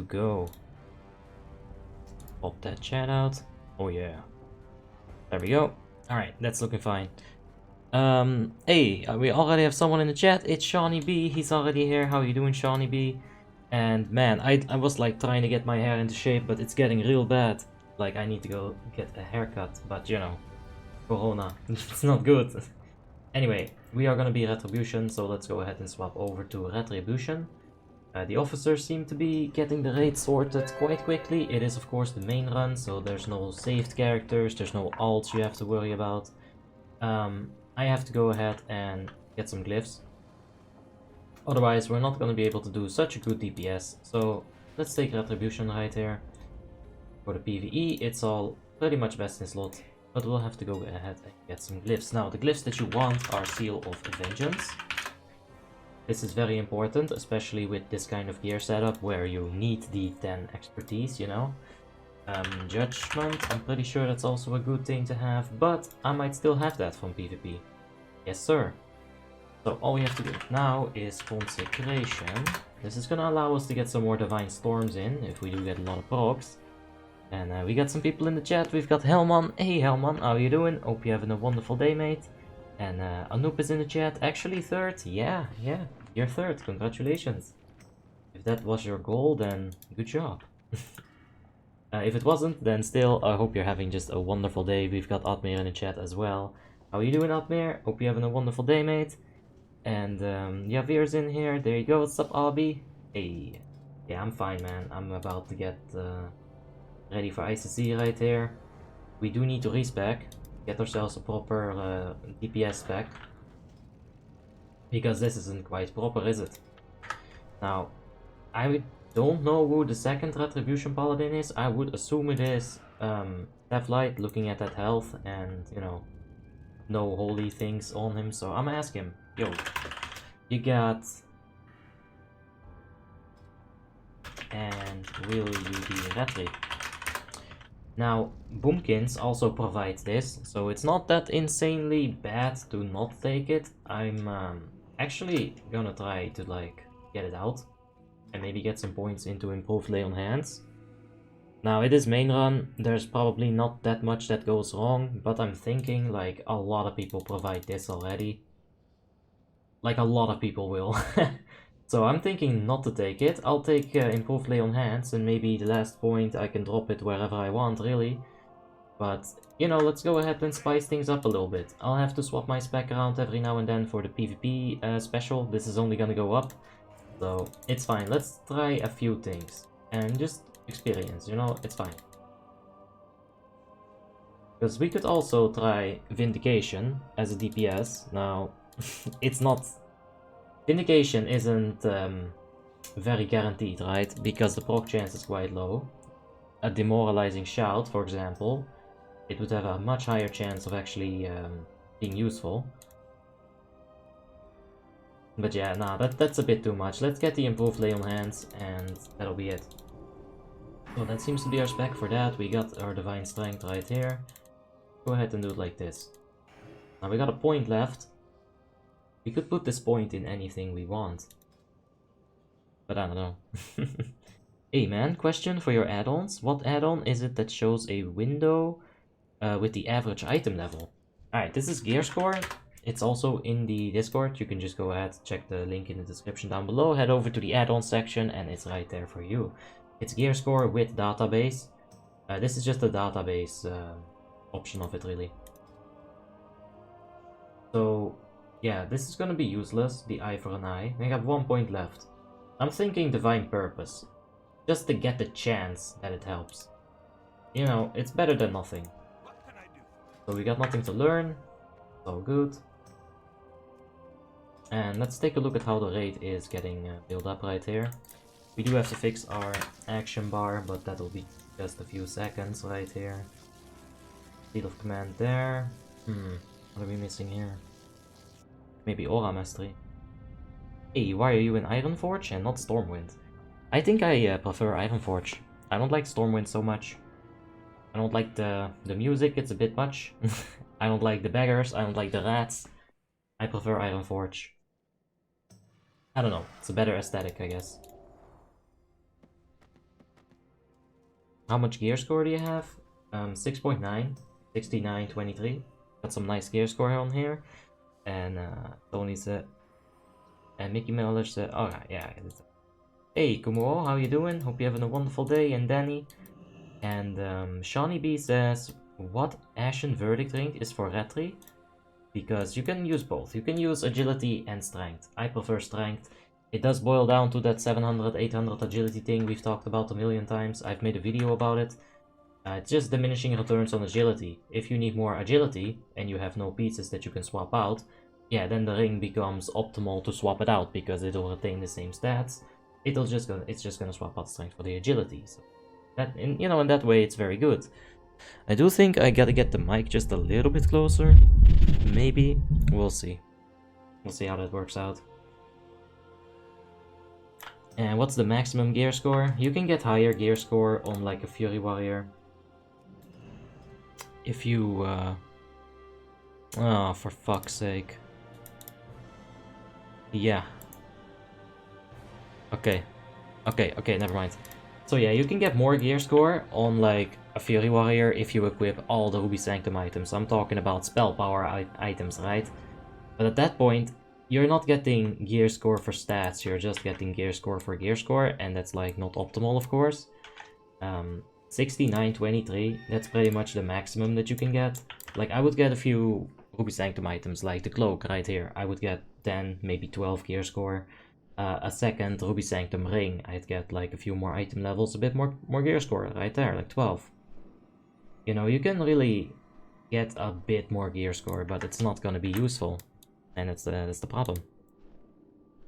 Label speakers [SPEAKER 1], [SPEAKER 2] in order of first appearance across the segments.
[SPEAKER 1] go. Pop that chat out. Oh yeah. There we go. Alright, that's looking fine. Hey, we already have someone in the chat. It's Shawnee B. He's already here. How you doing, Shawnee B? And man, I was like trying to get my hair into shape, but it's getting real bad. Like I need to go get a haircut, but you know, Corona, it's not good. Anyway, we are gonna be Retribution, so let's go ahead and swap over to Retribution. The officers seem to be getting the raid sorted quite quickly. It is of course the main run, so there's no saved characters, there's no alts you have to worry about. I have to go ahead and get some glyphs. Otherwise, we're not going to be able to do such a good DPS. So let's take Retribution right here. For the PvE, it's all pretty much best in slot. But we'll have to go ahead and get some glyphs. Now, the glyphs that you want are Seal of Vengeance. This is very important, especially with this kind of gear setup where you need the 10 expertise, you know. Judgment, I'm pretty sure that's also a good thing to have, but I might still have that from PvP. Yes, sir. So all we have to do now is Consecration. This is gonna allow us to get some more Divine Storms in, if we do get a lot of procs. And we got some people in the chat. We've got Helman. Hey Helman, how you doing? Hope you're having a wonderful day, mate. And Anoop is in the chat. Actually third. Yeah, you're third. Congratulations. If that was your goal, then good job. If it wasn't, then still, I hope you're having just a wonderful day. We've got Admir in the chat as well. How are you doing, Admir? Hope you're having a wonderful day, mate. And Javir's in here. There you go. What's up, Abby? Hey. Yeah, I'm fine, man. I'm about to get ready for ICC right here. We do need to respec. Get ourselves a proper DPS spec. Because this isn't quite proper, is it? Now, I don't know who the second Retribution Paladin is. I would assume it is Light, looking at that health and, you know, no holy things on him. So I'm gonna ask him, yo, you got... And will you be Retri? Now, Boomkins also provides this, so it's not that insanely bad to not take it. I'm actually gonna try to, like, get it out. And maybe get some points into improved lay on hands. Now it is main run, there's probably not that much that goes wrong, but I'm thinking like a lot of people provide this already. Like a lot of people will. So I'm thinking not to take it. I'll take improved lay on hands and maybe the last point I can drop it wherever I want really. But you know, let's go ahead and spice things up a little bit. I'll have to swap my spec around every now and then for the PvP special. This is only gonna go up. So it's fine, let's try a few things and just experience, you know, it's fine. Because we could also try Vindication as a DPS. Now, it's not... Vindication isn't very guaranteed, right? Because the proc chance is quite low. A Demoralizing Shout, for example, it would have a much higher chance of actually being useful. But yeah, nah, that's a bit too much. Let's get the improved lay on hands, and that'll be it. So that seems to be our spec for that. We got our Divine Strength right here. Go ahead and do it like this. Now we got a point left. We could put this point in anything we want. But I don't know. Hey man, question for your add-ons. What add-on is it that shows a window with the average item level? Alright, this is Gear Score. It's also in the Discord. You can just go ahead, check the link in the description down below, head over to the add-on section, and it's right there for you. It's Gear Score with database. This is just a database option of it, really. So, yeah, this is gonna be useless, the eye for an eye. I got 1 point left. I'm thinking Divine Purpose, just to get the chance that it helps. You know, it's better than nothing. So we got nothing to learn, all good. And let's take a look at how the raid is getting built up right here. We do have to fix our action bar, but that'll be just a few seconds right here. Speed of command there. What are we missing here? Maybe Aura Mastery. Hey, why are you in Ironforge and not Stormwind? I think I prefer Ironforge. I don't like Stormwind so much. I don't like the music, it's a bit much. I don't like the beggars, I don't like the rats. I prefer Ironforge. I don't know, it's a better aesthetic, I guess. How much gear score do you have? 6.9, 69.23. Got some nice gear score on here. And Tony said, and Mickey Miller said, oh yeah. Hey Kumuo, how you doing? Hope you're having a wonderful day. And Danny. And Shawnee B says, what Ashen Verdict Ring is for Retri? Because you can use both. You can use agility and strength. I prefer strength. It does boil down to that 700, 800 agility thing we've talked about a million times. I've made a video about it. It's just diminishing returns on agility. If you need more agility and you have no pieces that you can swap out, yeah, then the ring becomes optimal to swap it out because it'll retain the same stats. It's just gonna swap out strength for the agility. So that, in that way, it's very good. I do think I gotta get the mic just a little bit closer. Maybe. We'll see. We'll see how that works out. And what's the maximum gear score? You can get higher gear score on like a Fury Warrior. If you... Oh, for fuck's sake. Yeah. Okay, never mind. So yeah, you can get more gear score on like a Fury Warrior if you equip all the Ruby Sanctum items. I'm talking about spell power items, right? But at that point, you're not getting gear score for stats, you're just getting gear score for gear score, and that's like not optimal, of course. 69.23, that's pretty much the maximum that you can get. Like, I would get a few Ruby Sanctum items, like the cloak right here. I would get 10, maybe 12 gear score. A second Ruby Sanctum ring, I'd get like a few more item levels, a bit more gear score right there, like 12. You know, you can really get a bit more gear score, but it's not gonna be useful. And that's the problem.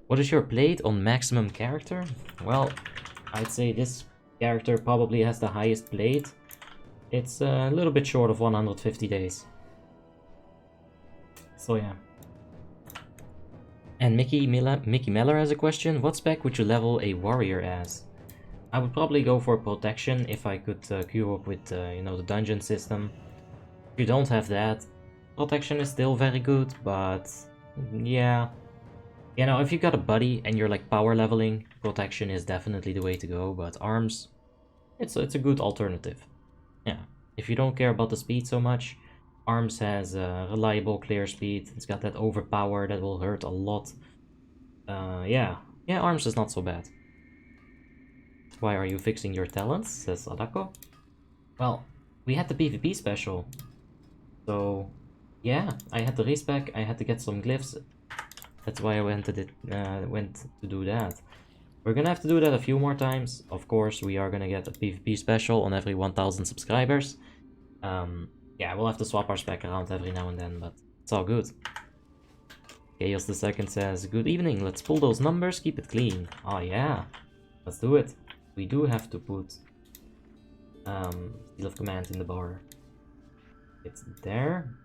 [SPEAKER 1] What is your plate on maximum character? Well, I'd say this character probably has the highest plate. It's a little bit short of 150 days. So yeah. And Mickey Meller has a question. What spec would you level a warrior as? I would probably go for protection if I could queue up with the dungeon system. If you don't have that, protection is still very good, but yeah. You know, if you got a buddy and you're like power leveling, protection is definitely the way to go, but arms, it's a good alternative. Yeah, if you don't care about the speed so much, arms has reliable clear speed. It's got that overpower that will hurt a lot. Yeah, arms is not so bad. Why are you fixing your talents? Says Adako. Well, we had the PvP special. So, yeah, I had the respec, I had to get some glyphs. That's why I went to do that. We're gonna have to do that a few more times. Of course, we are gonna get a PvP special on every 1000 subscribers. Yeah, we'll have to swap our spec around every now and then, but it's all good. Chaos the Second says, good evening, let's pull those numbers, keep it clean. Oh yeah, let's do it. We do have to put Seal of Command in the bar. It's there.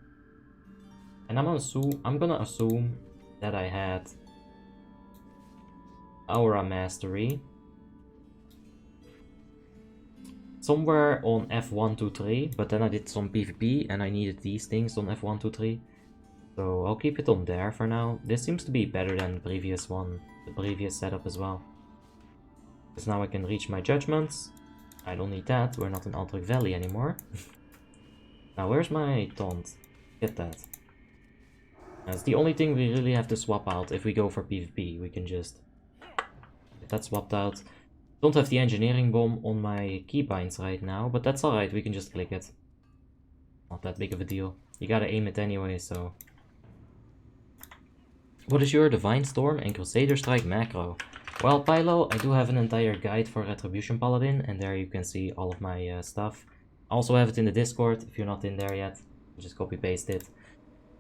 [SPEAKER 1] And I'm gonna assume that I had Aura Mastery somewhere on F123, but then I did some PvP and I needed these things on F123. So I'll keep it on there for now. This seems to be better than the previous one, the previous setup as well. Because now I can reach my judgments. I don't need that, we're not in Aldrich Valley anymore. Now where's my taunt? Get that. That's the only thing we really have to swap out if we go for PvP. We can just get that swapped out. Don't have the engineering bomb on my keybinds right now, but that's alright, we can just click it. Not that big of a deal. You gotta aim it anyway, so... What is your Divine Storm and Crusader Strike macro? Well, Pylo, I do have an entire guide for Retribution Paladin, and there you can see all of my stuff. I also have it in the Discord, if you're not in there yet. Just copy-paste it.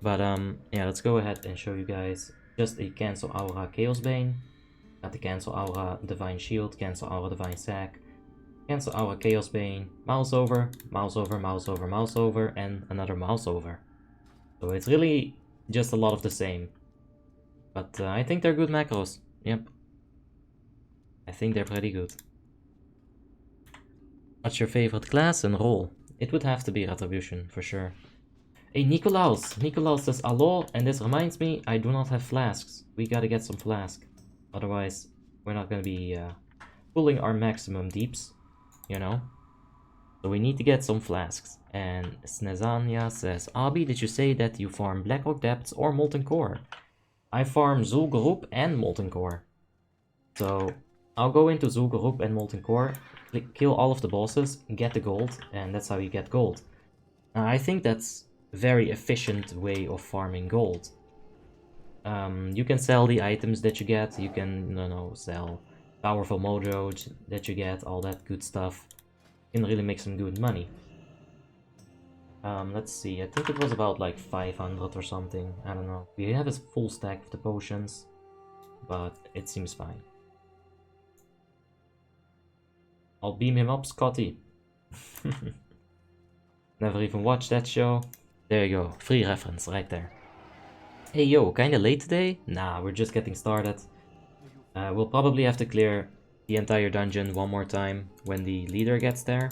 [SPEAKER 1] But yeah, let's go ahead and show you guys just a Cancel Aura Chaos Bane. Got the Cancel Aura Divine Shield, Cancel Aura Divine Sack, Cancel Aura Chaos Bane, mouse over, mouse over, mouse over, mouse over, and another mouse over. So it's really just a lot of the same. But I think they're good macros. Yep. I think they're pretty good. What's your favorite class and role? It would have to be Retribution, for sure. Hey, Nicolaus! Nicolaus says, hello, and this reminds me, I do not have flasks. We gotta get some flask. Otherwise, we're not gonna be pulling our maximum deeps, you know? So we need to get some flasks. And Snezania says, Abi, did you say that you farm Blackrock Depths or Molten Core? I farm Zul'Gurub and Molten Core. So I'll go into Zul'Gurub and Molten Core, kill all of the bosses, get the gold, and that's how you get gold. Now, I think that's a very efficient way of farming gold. You can sell the items that you get, you can, sell powerful modros that you get, all that good stuff. You can really make some good money. Let's see, I think it was about like 500 or something, I don't know. We have a full stack of the potions, but it seems fine. I'll beam him up, Scotty. Never even watched that show. There you go, free reference right there. Hey yo, kinda late today? Nah, we're just getting started. We'll probably have to clear the entire dungeon one more time when the leader gets there.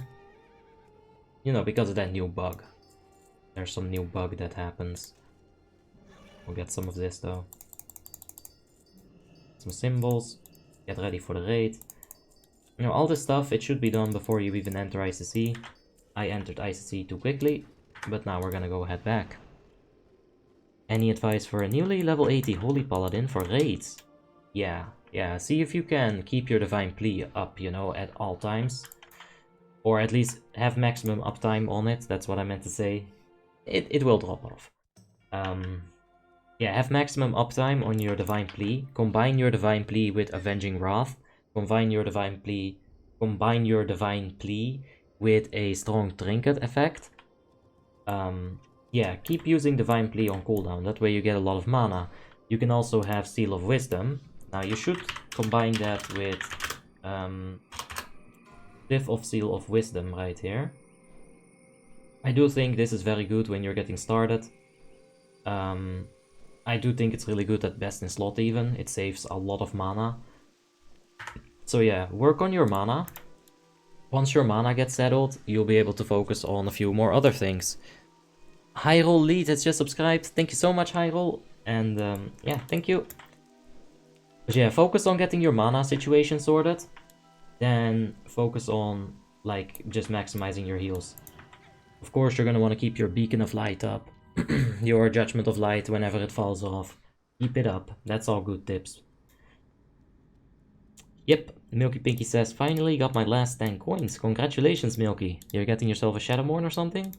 [SPEAKER 1] You know, because of that new bug. There's some new bug that happens. We'll get some of this though. Some symbols. Get ready for the raid. You know, all this stuff, it should be done before you even enter ICC. I entered ICC too quickly, but now we're gonna go head back. Any advice for a newly level 80 Holy Paladin for raids? Yeah, see if you can keep your Divine Plea up, you know, at all times. Or at least have maximum uptime on it, that's what I meant to say. It will drop off. Yeah, have maximum uptime on your Divine Plea. Combine your Divine Plea with Avenging Wrath. Combine your Divine Plea with a strong trinket effect. Yeah, keep using Divine Plea on cooldown, that way you get a lot of mana. You can also have Seal of Wisdom. Now you should combine that with Diff of Seal of Wisdom right here. I do think this is very good when you're getting started. I do think it's really good at best in slot even, it saves a lot of mana. So yeah, work on your mana. Once your mana gets settled, you'll be able to focus on a few more other things. Hyrule Lead has just subscribed. Thank you so much, Hyrule. And yeah, thank you. But yeah, focus on getting your mana situation sorted. Then focus on, like, just maximizing your heals. Of course, you're going to want to keep your Beacon of Light up. Your Judgment of Light whenever it falls off. Keep it up. That's all good tips. Yep, Milky Pinky says, finally got my last 10 coins. Congratulations, Milky. You're getting yourself a Shadowmourne or something?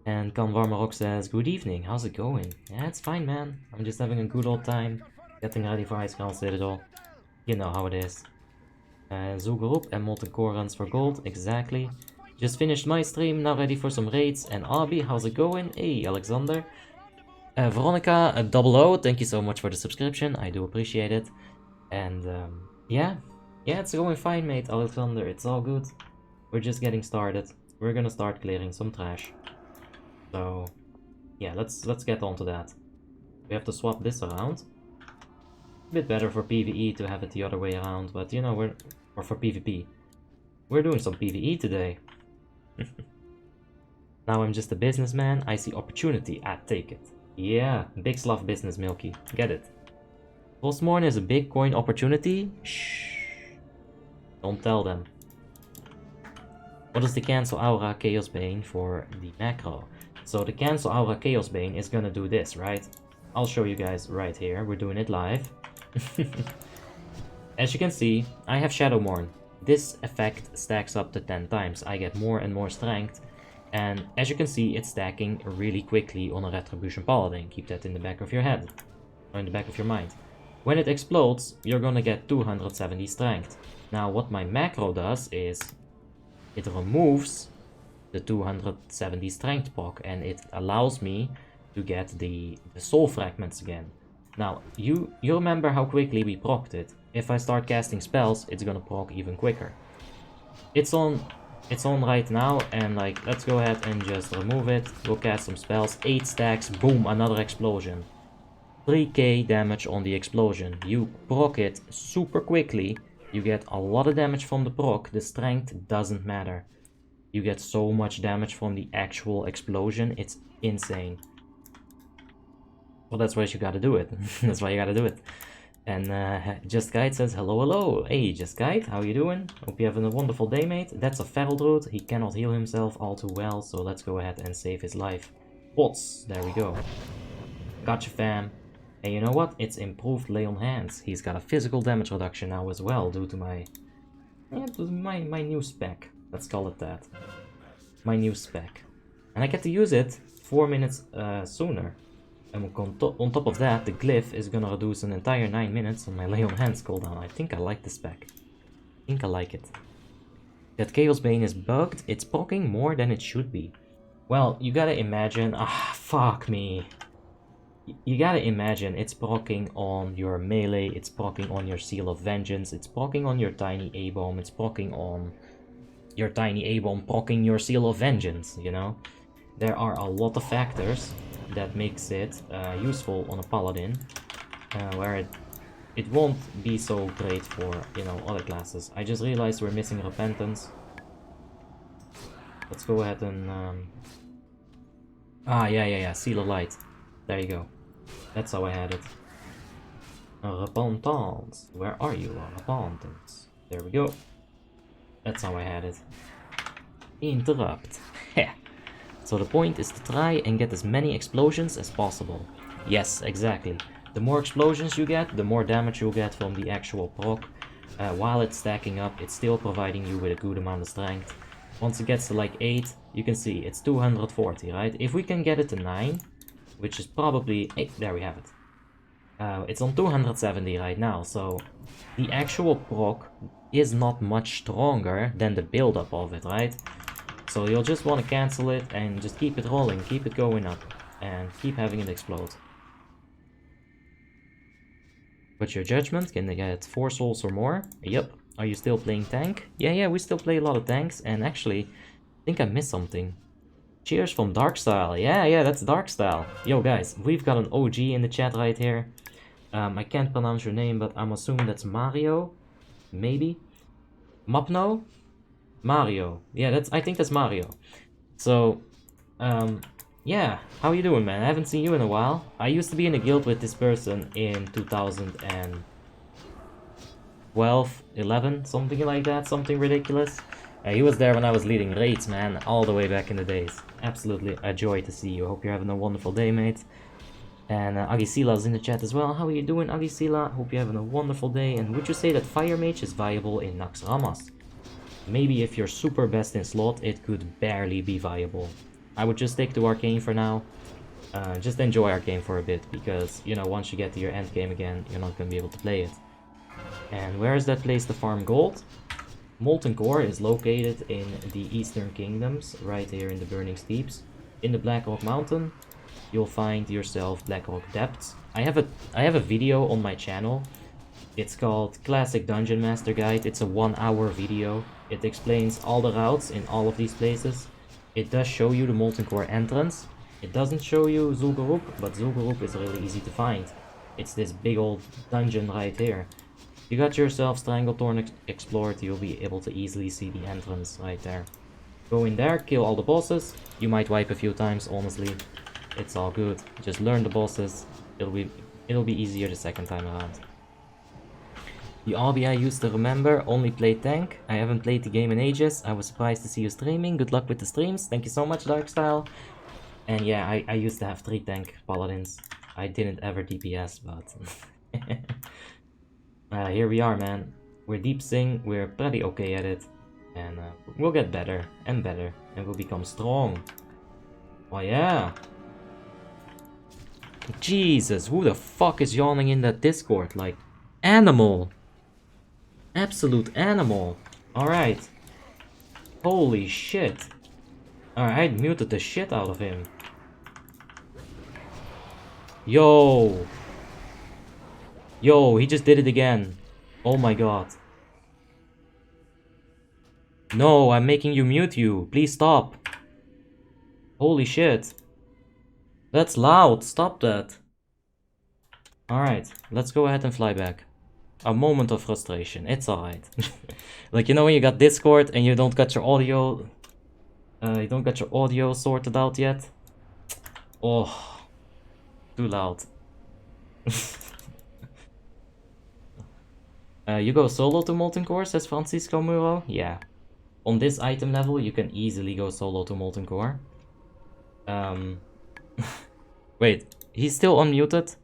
[SPEAKER 1] And Kan Warmarok says, good evening, how's it going? Yeah, it's fine, man. I'm just having a good old time. Getting ready for Icecrown Citadel. You know how it is. Zul'Gurub and Molten Core runs for gold, exactly. Just finished my stream, now ready for some raids. And Abi, how's it going? Hey, Alexander. Veronica, 00, thank you so much for the subscription. I do appreciate it. And yeah, it's going fine, mate, Alexander. It's all good. We're just getting started. We're gonna start clearing some trash. So yeah, let's get on to that. We have to swap this around. A bit better for PvE to have it the other way around, but you know, or for PvP. We're doing some PvE today. Now I'm just a businessman, I see opportunity, I take it. Yeah, big slough business, Milky. Get it. Frostmourne is a big coin opportunity? Shh. Don't tell them. What is the Cancel Aura Chaos Bane for the macro? So the Cancel Aura Chaos Bane is gonna do this, right? I'll show you guys right here. We're doing it live. As you can see, I have Shadowmourne. This effect stacks up to 10 times. I get more and more strength. And as you can see, it's stacking really quickly on a Retribution Paladin. Keep that in the back of your head. Or in the back of your mind. When it explodes, you're gonna get 270 strength. Now what my macro does is it removes the 270 strength proc and it allows me to get the soul fragments again. Now you remember how quickly we procced it. If I start casting spells, it's gonna proc even quicker. It's on right now, and like, let's go ahead and just remove it. We'll cast some spells, 8 stacks, boom, another explosion. 3k damage on the explosion. You proc it super quickly, you get a lot of damage from the proc, the strength doesn't matter. You get so much damage from the actual explosion, it's insane. Well, that's why you gotta do it. That's why you gotta do it. And Just Guide says, hello, hello. Hey, Just Guide, how you doing? Hope you're having a wonderful day, mate. That's a feral druid. He cannot heal himself all too well, so let's go ahead and save his life. Bots, there we go. Gotcha, fam. And you know what? It's improved lay on hands. He's got a physical damage reduction now as well, due to my new spec. Let's call it that. My new spec. And I get to use it 4 minutes sooner. And on top of that, the glyph is gonna reduce an entire 9 minutes on my lay on hands cooldown. I think I like the spec. I think I like it. That Chaos Bane is bugged. It's proccing more than it should be. Well, you gotta imagine... fuck me. You gotta imagine it's proccing on your melee, it's proccing on your Seal of Vengeance, it's proccing on your Tiny A-Bomb, it's proccing on your Tiny A-Bomb, proccing your Seal of Vengeance, you know? There are a lot of factors that makes it useful on a Paladin, where it won't be so great for, you know, other classes. I just realized we're missing Repentance. Let's go ahead and... yeah, Seal of Light. There you go. That's how I had it. Repentance. Where are you, Repentance? There we go. That's how I had it. Interrupt. So the point is to try and get as many explosions as possible. Yes, exactly. The more explosions you get, the more damage you'll get from the actual proc. While it's stacking up, it's still providing you with a good amount of strength. Once it gets to like 8, you can see it's 240, right? If we can get it to 9, which is probably... Hey, there we have it. It's on 270 right now, so the actual proc is not much stronger than the build-up of it, right? So you'll just want to cancel it and just keep it rolling, keep it going up, and keep having it explode. What's your judgment? Can they get 4 souls or more? Yep. Are you still playing tank? Yeah, we still play a lot of tanks, and actually, I think I missed something. Cheers from Darkstyle. Yeah, that's Darkstyle. Yo, guys, we've got an OG in the chat right here. I can't pronounce your name, but I'm assuming that's Mario. Maybe? Mapno? Mario. Yeah, I think that's Mario. So, yeah. How you doing, man? I haven't seen you in a while. I used to be in a guild with this person in 2012, 11, something like that. Something ridiculous. He was there when I was leading raids, man, all the way back in the days. Absolutely a joy to see you. Hope you're having a wonderful day, mate. And Agisila's in the chat as well. How are you doing, Agisila? Hope you're having a wonderful day. And would you say that Fire Mage is viable in Naxxramas? Maybe if you're super best in slot, it could barely be viable. I would just stick to Arcane for now. Just enjoy Arcane for a bit, because, you know, once you get to your end game again, you're not going to be able to play it. And where is that place to farm gold? Molten Core is located in the Eastern Kingdoms, right here in the Burning Steeps. In the Blackrock Mountain, you'll find yourself Blackrock Depths. I have a video on my channel. It's called Classic Dungeon Master Guide. It's a 1-hour video. It explains all the routes in all of these places. It does show you the Molten Core entrance. It doesn't show you Zul'Gurub, but Zul'Gurub is really easy to find. It's this big old dungeon right here. You got yourself Stranglethorn explored, you'll be able to easily see the entrance right there. Go in there, kill all the bosses. You might wipe a few times, honestly. It's all good. Just learn the bosses. It'll be easier the second time around. The RB I used to remember, only played tank. I haven't played the game in ages. I was surprised to see you streaming. Good luck with the streams. Thank you so much, Darkstyle. And yeah, I used to have 3 tank paladins. I didn't ever DPS, but... here we are, man. We're deep sing, we're pretty okay at it. And we'll get better and better, and we'll become strong. Oh yeah. Jesus, who the fuck is yawning in that Discord? Like, animal. Absolute animal. Alright. Holy shit. Alright, I muted the shit out of him. Yo. Yo, he just did it again. Oh my god. No, I'm making you mute you. Please stop. Holy shit. That's loud. Stop that. Alright, let's go ahead and fly back. A moment of frustration. It's alright. Like, you know when you got Discord and you don't got your audio... sorted out yet? Oh. Too loud. You go solo to Molten Core, says Francisco Muro. Yeah. On this item level, you can easily go solo to Molten Core. Wait, he's still unmuted?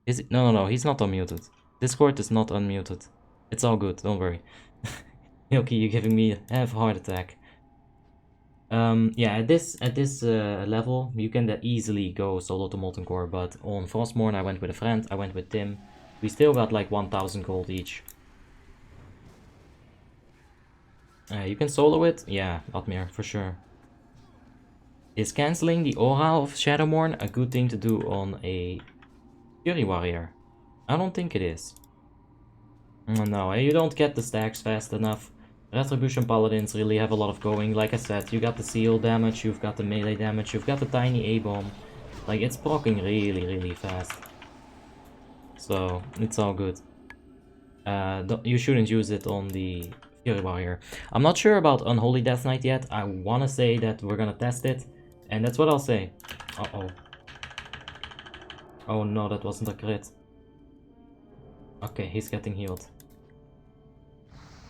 [SPEAKER 1] Is it? No, he's not unmuted. Discord is not unmuted. It's all good, don't worry. Milky, you're giving me half a heart attack. Yeah, at this level, you can easily go solo to Molten Core, but on Frostmourne I went with a friend, I went with Tim. We still got like 1000 gold each. You can solo it? Yeah, Atmir, for sure. Is cancelling the aura of Shadowmourne a good thing to do on a Fury Warrior? I don't think it is. No, you don't get the stacks fast enough. Retribution Paladins really have a lot of going. Like I said, you got the seal damage, you've got the melee damage, you've got the tiny A-bomb. Like, it's proccing really fast. So, it's all good. You shouldn't use it on the Fury Warrior. I'm not sure about Unholy Death Knight yet. I want to say that we're gonna test it. And that's what I'll say. Uh-oh. Oh no, that wasn't a crit. Okay, he's getting healed.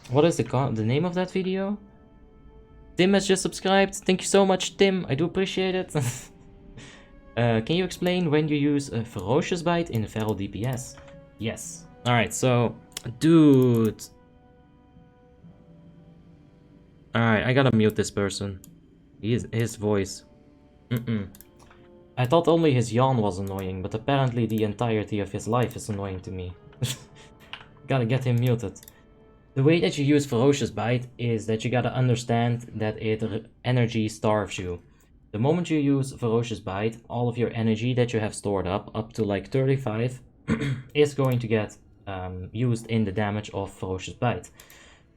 [SPEAKER 1] What is the name of that video? Tim has just subscribed. Thank you so much, Tim. I do appreciate it. Can you explain when you use a Ferocious Bite in Feral DPS? Yes. Alright, so... Dude. Alright, I gotta mute this person. His voice. I thought only his yawn was annoying, but apparently the entirety of his life is annoying to me. Gotta get him muted. The way that you use Ferocious Bite is that you gotta understand that it energy starves you. The moment you use Ferocious Bite, all of your energy that you have stored up to like 35, is going to get used in the damage of Ferocious Bite.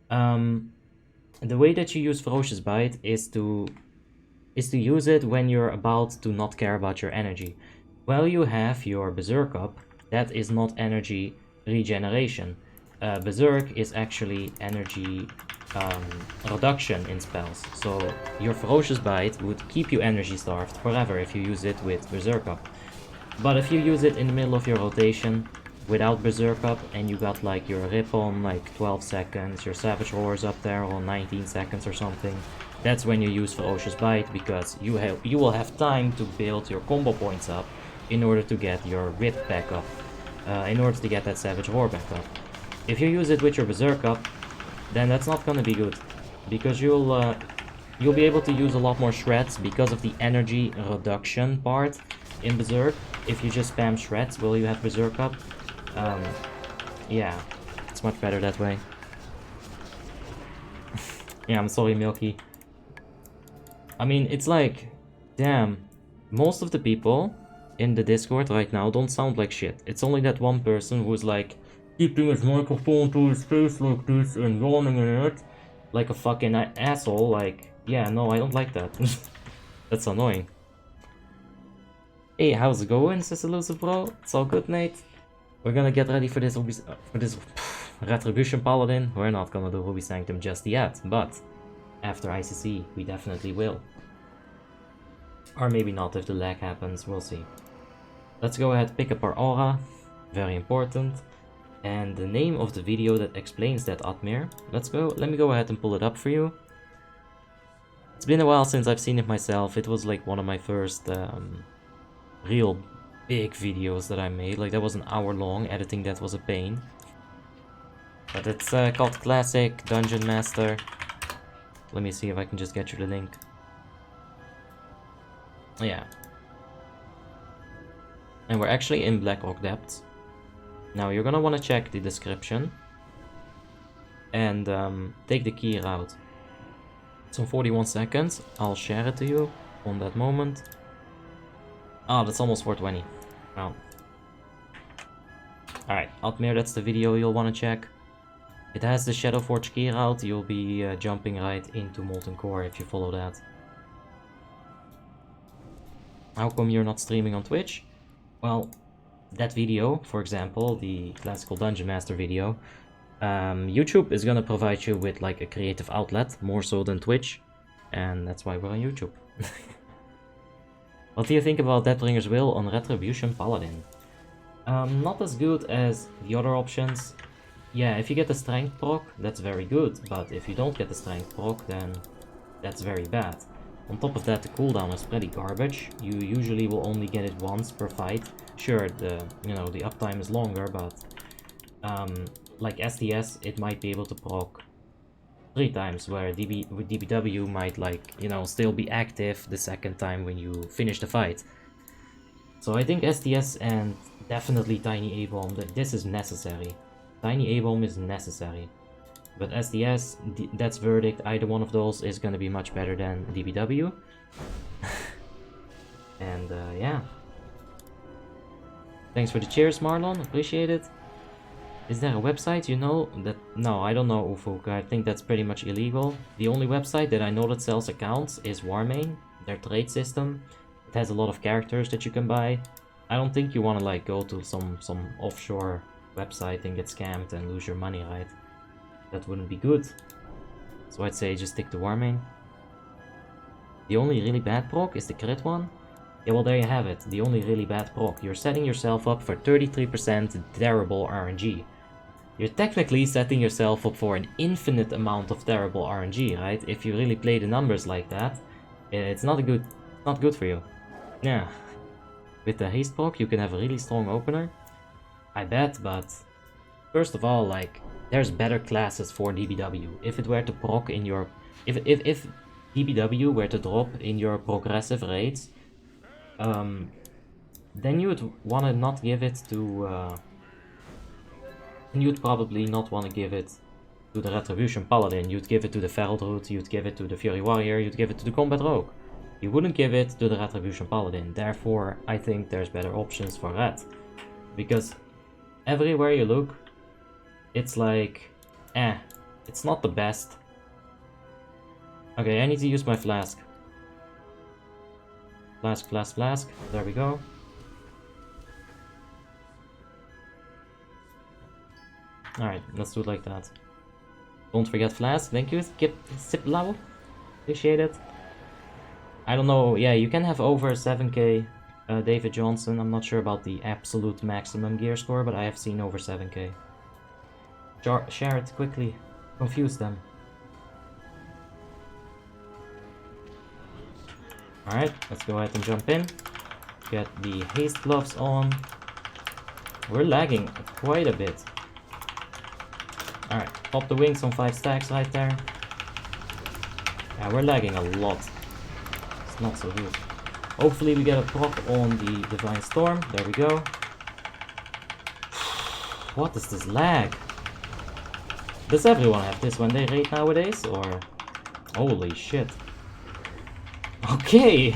[SPEAKER 1] The way that you use Ferocious Bite is to use it when you're about to not care about your energy. While you have your Berserk up, that is not energy regeneration. Berserk is actually energy reduction in spells. So your Ferocious Bite would keep you energy starved forever if you use it with Berserk up. But if you use it in the middle of your rotation without Berserk up and you got like your Rip on like 12 seconds, your Savage Roars up there on 19 seconds or something, that's when you use Ferocious Bite, because you will have time to build your combo points up in order to get your Rip back up, in order to get that Savage Roar back up. If you use it with your Berserk up, then that's not gonna be good, because you'll be able to use a lot more shreds because of the energy reduction part in Berserk. If you just spam shreds while you have Berserk up, yeah, it's much better that way. Yeah, I'm sorry, Milky. I mean, it's like, damn, most of the people in the Discord right now don't sound like shit. It's only that one person who's like keeping his microphone to his face like this and yawning in it like a fucking asshole. Like, yeah, no, I don't like that. That's annoying. Hey, how's it going, says Elusive Bro? It's all good, Nate. We're gonna get ready for this Retribution Paladin. We're not gonna do Ruby Sanctum just yet, but after ICC, we definitely will. Or maybe not if the lag happens, we'll see. Let's go ahead, pick up our aura. Very important. And the name of the video that explains that, Atmir. Let me go ahead and pull it up for you. It's been a while since I've seen it myself. It was like one of my first real big videos that I made. Like, that was an hour long. Editing that was a pain. But it's called Classic Dungeon Master. Let me see if I can just get you the link. Yeah. And we're actually in Blackrock Depths. Now you're gonna want to check the description. And take the key route. It's on 41 seconds. I'll share it to you on that moment. Oh, that's almost 420. Wow. Alright, Atmir, that's the video you'll want to check. It has the Shadowforge key route. You'll be jumping right into Molten Core if you follow that. How come you're not streaming on Twitch? Well, that video, for example, the Classical Dungeon Master video, YouTube is gonna provide you with like a creative outlet, more so than Twitch, and that's why we're on YouTube. What do you think about Deathbringer's Will on Retribution Paladin? Not as good as the other options. Yeah, if you get the strength proc, that's very good, but if you don't get the strength proc, then that's very bad. On top of that, the cooldown is pretty garbage. You usually will only get it once per fight. Sure, the uptime is longer, but like STS, it might be able to proc 3 times, where with DBW might, like, still be active the second time when you finish the fight. So I think STS and definitely Tiny A-Bomb, this is necessary. Tiny A-Bomb is necessary. But SDS, that's verdict. Either one of those is going to be much better than DBW. And yeah. Thanks for the cheers, Marlon. Appreciate it. Is there a website you know that... No, I don't know, Ufuk. I think that's pretty much illegal. The only website that I know that sells accounts is Warmane, their trade system. It has a lot of characters that you can buy. I don't think you want to, like, go to some offshore website and get scammed and lose your money, right? That wouldn't be good. So I'd say just stick to Warmane. The only really bad proc is the crit one. Yeah, well, there you have it. The only really bad proc. You're setting yourself up for 33% terrible RNG. You're technically setting yourself up for an infinite amount of terrible RNG, right? If you really play the numbers like that, it's not good for you. Yeah. With the haste proc, you can have a really strong opener. I bet, but first of all, like, there's better classes for DBW. If it were to proc in your... If DBW were to drop in your progressive raids, then you would want to not give it to... you'd probably not want to give it to the Retribution Paladin. You'd give it to the Feral Druid, you'd give it to the Fury Warrior, you'd give it to the Combat Rogue. You wouldn't give it to the Retribution Paladin. Therefore, I think there's better options for that. Because everywhere you look, it's like, it's not the best. Okay, I need to use my flask. Flask. There we go. Alright, let's do it like that. Don't forget flask. Thank you, Sip Lau. Appreciate it. I don't know, yeah, you can have over 7k David Johnson. I'm not sure about the absolute maximum gear score, but I have seen over 7k. Share it quickly. Confuse them. Alright, let's go ahead and jump in. Get the haste gloves on. We're lagging quite a bit. Alright, pop the wings on 5 stacks right there. Yeah, we're lagging a lot. It's not so good. Hopefully we get a proc on the Divine Storm. There we go. What is this lag? Does everyone have this when they raid nowadays, or... Holy shit. Okay!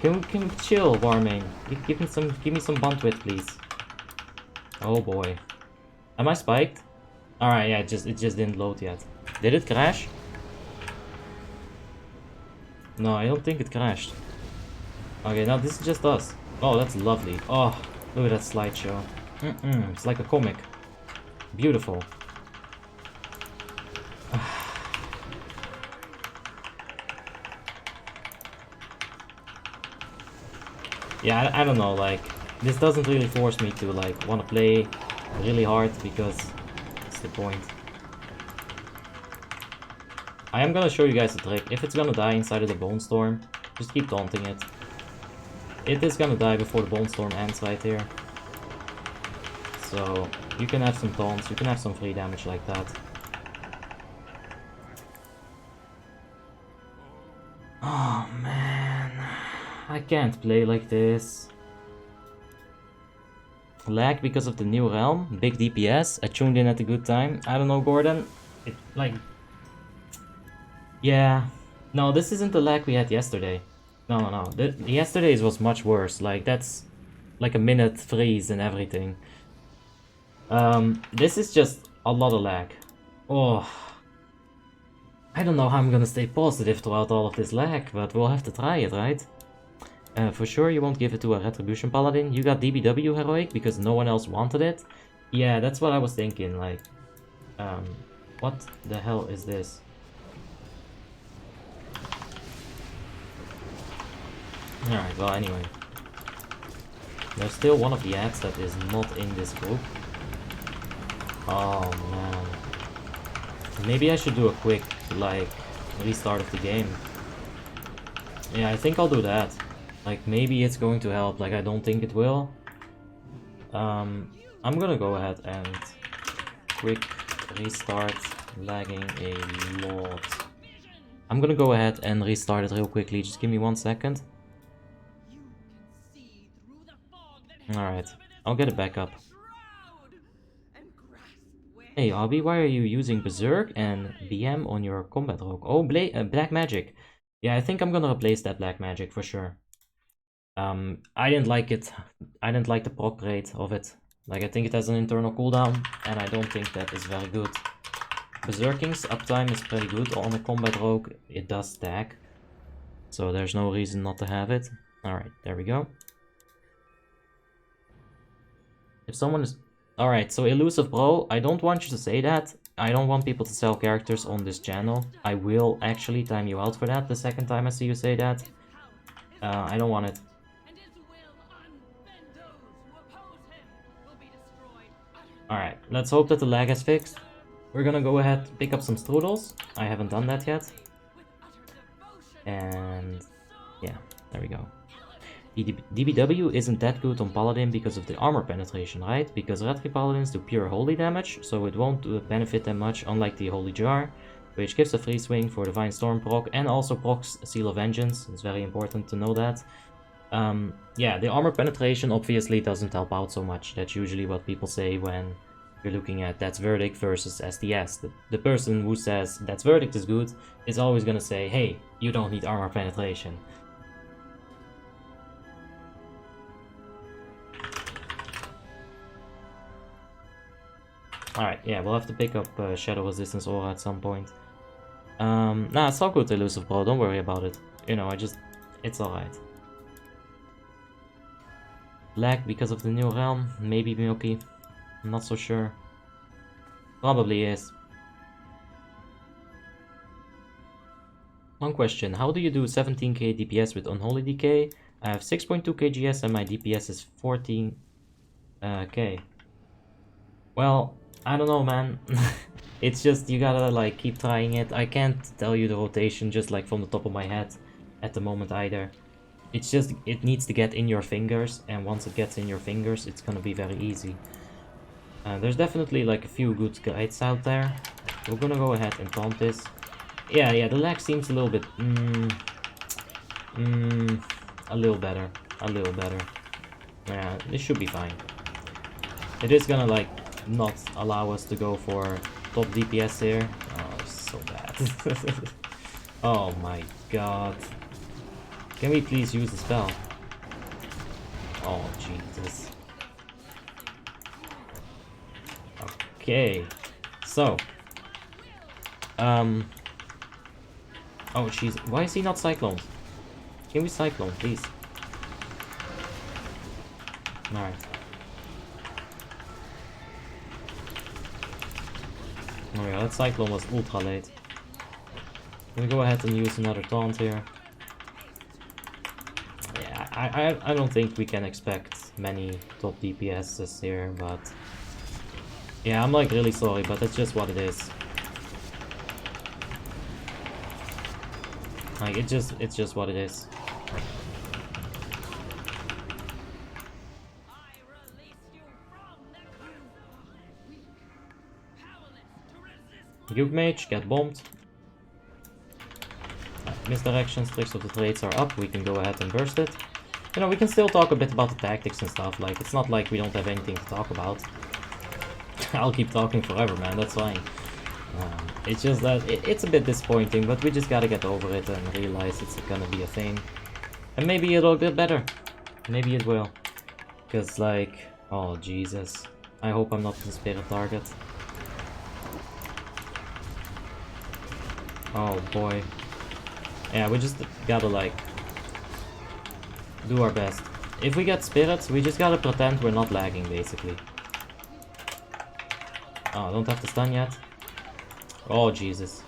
[SPEAKER 1] Can we chill, Warmane? Give me some bandwidth, please. Oh boy. Am I spiked? Alright, yeah, it just didn't load yet. Did it crash? No, I don't think it crashed. Okay, now this is just us. Oh, that's lovely. Oh, look at that slideshow. It's like a comic. Beautiful. Yeah, I don't know, like, this doesn't really force me to, like, want to play really hard, because it's the point. I am gonna show you guys a trick. If it's gonna die inside of the Bone Storm, just keep taunting it. It is gonna die before the Bone Storm ends right here. So, you can have some taunts, you can have some free damage like that. Oh man, I can't play like this. Lag because of the new realm, big DPS, I tuned in at a good time. I don't know, Gordon, it, like... Yeah, no, this isn't the lag we had yesterday. No. Yesterday's was much worse, like that's like a minute freeze and everything. This is just a lot of lag. Oh, I don't know how I'm gonna stay positive throughout all of this lag, but we'll have to try it, right? For sure you won't give it to a Retribution Paladin. You got DBW Heroic because no one else wanted it. Yeah, that's what I was thinking, like... what the hell is this? Alright, well, anyway. There's still one of the ads that is not in this group. Oh man. Maybe I should do a quick, like, restart of the game. Yeah, I think I'll do that. Like, maybe it's going to help. Like, I don't think it will. I'm gonna go ahead and quick restart, lagging a lot. I'm gonna go ahead and restart it real quickly. Just give me 1 second. Alright, I'll get it back up. Hey Abby, why are you using Berserk and BM on your combat rogue? Oh, Black Magic. Yeah, I think I'm gonna replace that Black Magic for sure. I didn't like it. I didn't like the proc rate of it. Like, I think it has an internal cooldown, and I don't think that is very good. Berserking's uptime is pretty good on a combat rogue. It does stack, so there's no reason not to have it. Alright, there we go. If someone is... Alright, so Elusive Bro, I don't want you to say that. I don't want people to sell characters on this channel. I will actually time you out for that the second time I see you say that. I don't want it. Alright, let's hope that the lag is fixed. We're gonna go ahead and pick up some strudels. I haven't done that yet. And yeah, there we go. DBW isn't that good on Paladin because of the armor penetration, right? Because Retri Paladins do pure holy damage, so it won't benefit them much, unlike the Holy Jar, which gives a free swing for Divine Storm proc and also procs Seal of Vengeance. It's very important to know that. Yeah, the armor penetration obviously doesn't help out so much. That's usually what people say when you're looking at That's Verdict versus STS. The person who says That's Verdict is good is always gonna say, hey, you don't need armor penetration. Alright, yeah, we'll have to pick up Shadow Resistance Aura at some point. Nah, it's all good, Elusive Bro, don't worry about it. You know, it's alright. Lag because of the new realm, maybe Milky. I'm not so sure. Probably is. One question, how do you do 17k DPS with Unholy DK? I have 6.2k GS and my DPS is 14k. Well, I don't know, man. It's just, you gotta like keep trying it. I can't tell you the rotation just like from the top of my head at the moment either. It's just, it needs to get in your fingers, and once it gets in your fingers, it's gonna be very easy. There's definitely like a few good guides out there. We're gonna go ahead and taunt this. Yeah, the lag seems a little bit, a little better. Yeah, this should be fine. It is gonna like not allow us to go for top DPS here. Oh, so bad. Oh my god. Can we please use the spell? Oh, Jesus. Okay. So. Oh, jeez. Why is he not Cyclone? Can we Cyclone, please? Alright. Oh yeah, that Cyclone was ultra late. Can we go ahead and use another taunt here? Yeah, I don't think we can expect many top DPSs here, but... Yeah, I'm like really sorry, but that's just what it is. Like, it's just what it is. Cube Mage, get bombed. Misdirections, tricks of the trades are up, we can go ahead and burst it. You know, we can still talk a bit about the tactics and stuff, like, it's not like we don't have anything to talk about. I'll keep talking forever, man, that's fine. It's just that, it's a bit disappointing, but we just gotta get over it and realize it's gonna be a thing. And maybe it'll get better. Maybe it will. Because, like, oh, Jesus. I hope I'm not the spirit target. Oh boy. Yeah, we just gotta like do our best. If we get spirits, we just gotta pretend we're not lagging basically. Oh, I don't have to stun yet. Oh Jesus.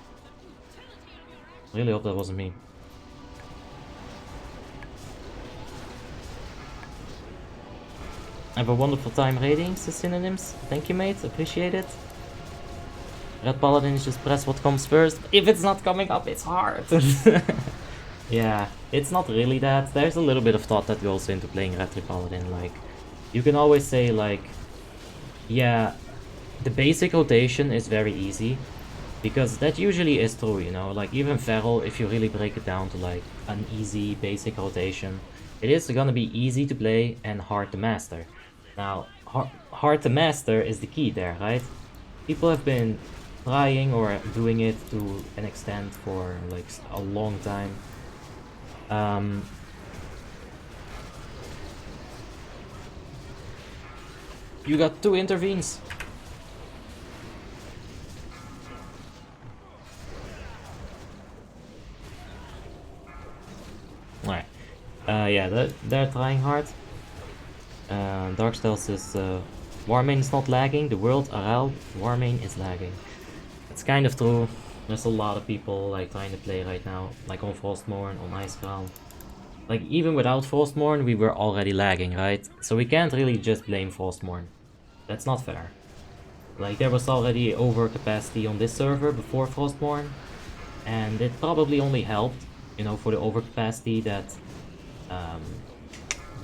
[SPEAKER 1] Really hope that wasn't me. Have a wonderful time raiding, the synonyms. Thank you, mate. Appreciate it. Red Paladin is just press what comes first. If it's not coming up, it's hard. Yeah, it's not really that. There's a little bit of thought that goes into playing Red Paladin. Like, you can always say, like, yeah, the basic rotation is very easy. Because that usually is true, you know, like even Feral, if you really break it down to like an easy basic rotation, it is gonna be easy to play and hard to master. Now, hard to master is the key there, right? People have been trying or doing it to an extent for like a long time. You got 2 intervenes. Alright. Yeah, they're trying hard. Darkstell says Warmane is not lagging. The world around Warmane is lagging. It's kind of true. There's a lot of people like trying to play right now, like on Frostmourne, on Icecrown. Like even without Frostmourne, we were already lagging, right? So we can't really just blame Frostmourne. That's not fair. Like there was already overcapacity on this server before Frostmourne, and it probably only helped, you know, for the overcapacity that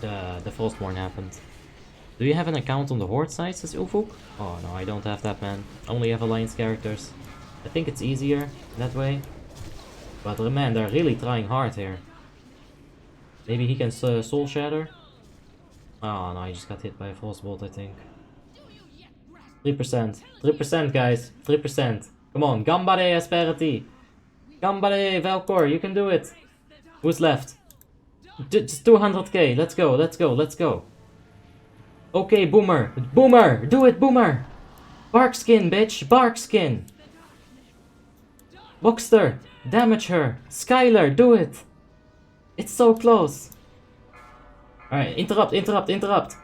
[SPEAKER 1] the Frostmourne happened. Do you have an account on the Horde side, says Ufuk? Oh no, I don't have that, man. I only have Alliance characters. I think it's easier that way. But man, they're really trying hard here. Maybe he can Soul Shatter? Oh no, he just got hit by a Frostbolt, I think. 3%. 3%, guys. 3%. Come on, Gambare, Asperity. Gambare, Valkor, you can do it. Who's left? Just 200k. Let's go, let's go, let's go. Okay, Boomer. Boomer! Do it, Boomer! Barkskin, bitch! Barkskin! Boxster! Damage her! Skylar, do it! It's so close! Alright, interrupt, interrupt, interrupt!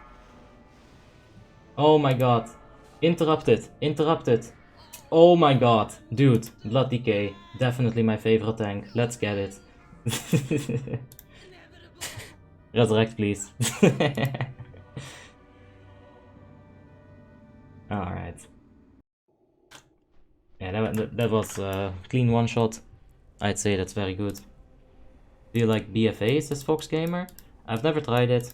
[SPEAKER 1] Oh my god. Interrupt it, interrupt it. Oh my god. Dude, Blood DK. Definitely my favorite tank. Let's get it. Resurrect, please. Alright. Yeah, that was a clean one-shot. I'd say that's very good. Do you like BFAs as Fox Gamer? I've never tried it.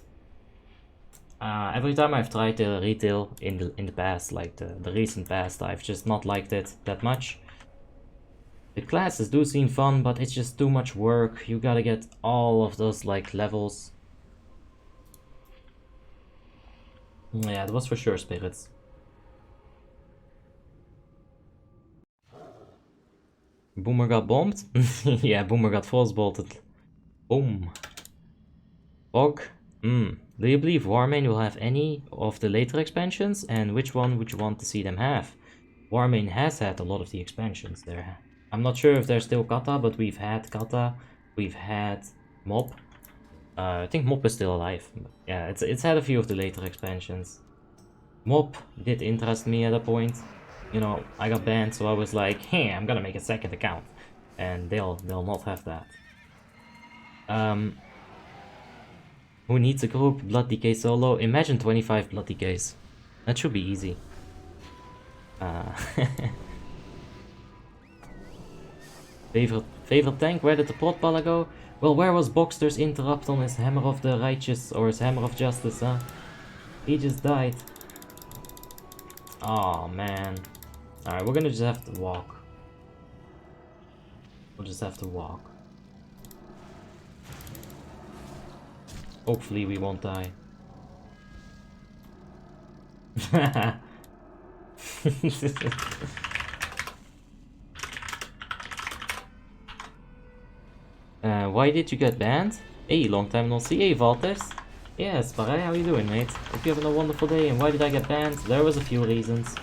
[SPEAKER 1] Every time I've tried the retail in the past, like the recent past, I've just not liked it that much. The classes do seem fun, but it's just too much work. You gotta get all of those like levels. Yeah, it was for sure spirits. Boomer got bombed? Yeah, Boomer got frostbolted. Boom. Bog. Do you believe Warmane will have any of the later expansions? And which one would you want to see them have? Warmane has had a lot of the expansions there. I'm not sure if there's still Kata, but we've had Kata. We've had Mob. I think Mob is still alive. Yeah, it's had a few of the later expansions. Mob did interest me at a point. You know, I got banned, so I was like, hey, I'm gonna make a second account. And they'll not have that. Who needs a group? Blood DK solo? Imagine 25 Blood DKs. That should be easy. Favorite tank? Where did the Protpala go? Well, where was Boxster's interrupt on his Hammer of the Righteous or his Hammer of Justice, huh? He just died. Oh man. Alright, we're gonna just have to walk. We'll just have to walk. Hopefully we won't die. Why did you get banned? Hey, long time no see. Hey, Valters. Yes, Parai, how you doing, mate? Hope you're having a wonderful day. And why did I get banned? There was a few reasons.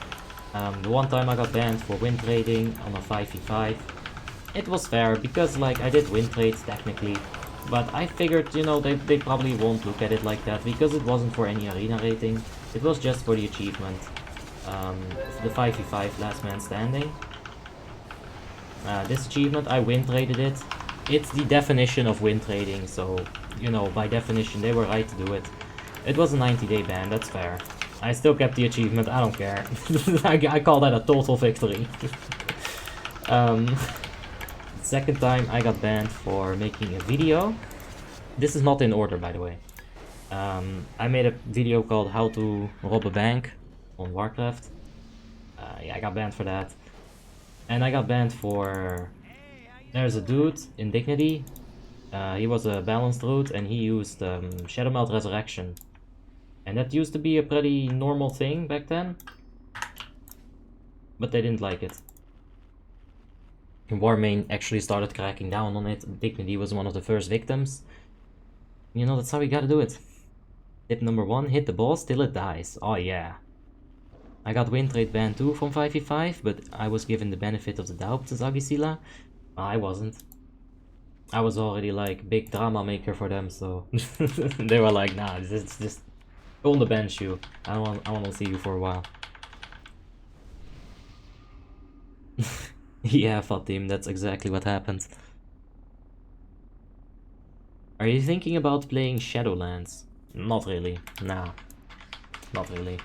[SPEAKER 1] The one time I got banned for win trading on a 5v5. It was fair, because like I did win trades technically. But I figured, you know, they probably won't look at it like that, because it wasn't for any arena rating. It was just for the achievement. The 5v5 last man standing. This achievement, I win traded it. It's the definition of win trading, so, you know, by definition they were right to do it. It was a 90-day ban, that's fair. I still kept the achievement, I don't care. I call that a total victory. Second time I got banned for making a video. This is not in order, by the way. I made a video called How to Rob a Bank on Warcraft. Yeah, I got banned for that. And I got banned for... There's a dude in Dignity. He was a balanced root and he used Shadowmelt Resurrection. And that used to be a pretty normal thing back then. But they didn't like it. And Warmane actually started cracking down on it. Dignity was one of the first victims. You know, that's how we gotta do it. Tip number 1, hit the boss till it dies. Oh yeah. I got win rate banned too from 5v5, but I was given the benefit of the doubt as Agisila. I wasn't. I was already like big drama maker for them, so they were like, nah, this just go on the bench you. I want to see you for a while. Yeah, Fatim, that's exactly what happened. Are you thinking about playing Shadowlands? Not really, nah. Not really.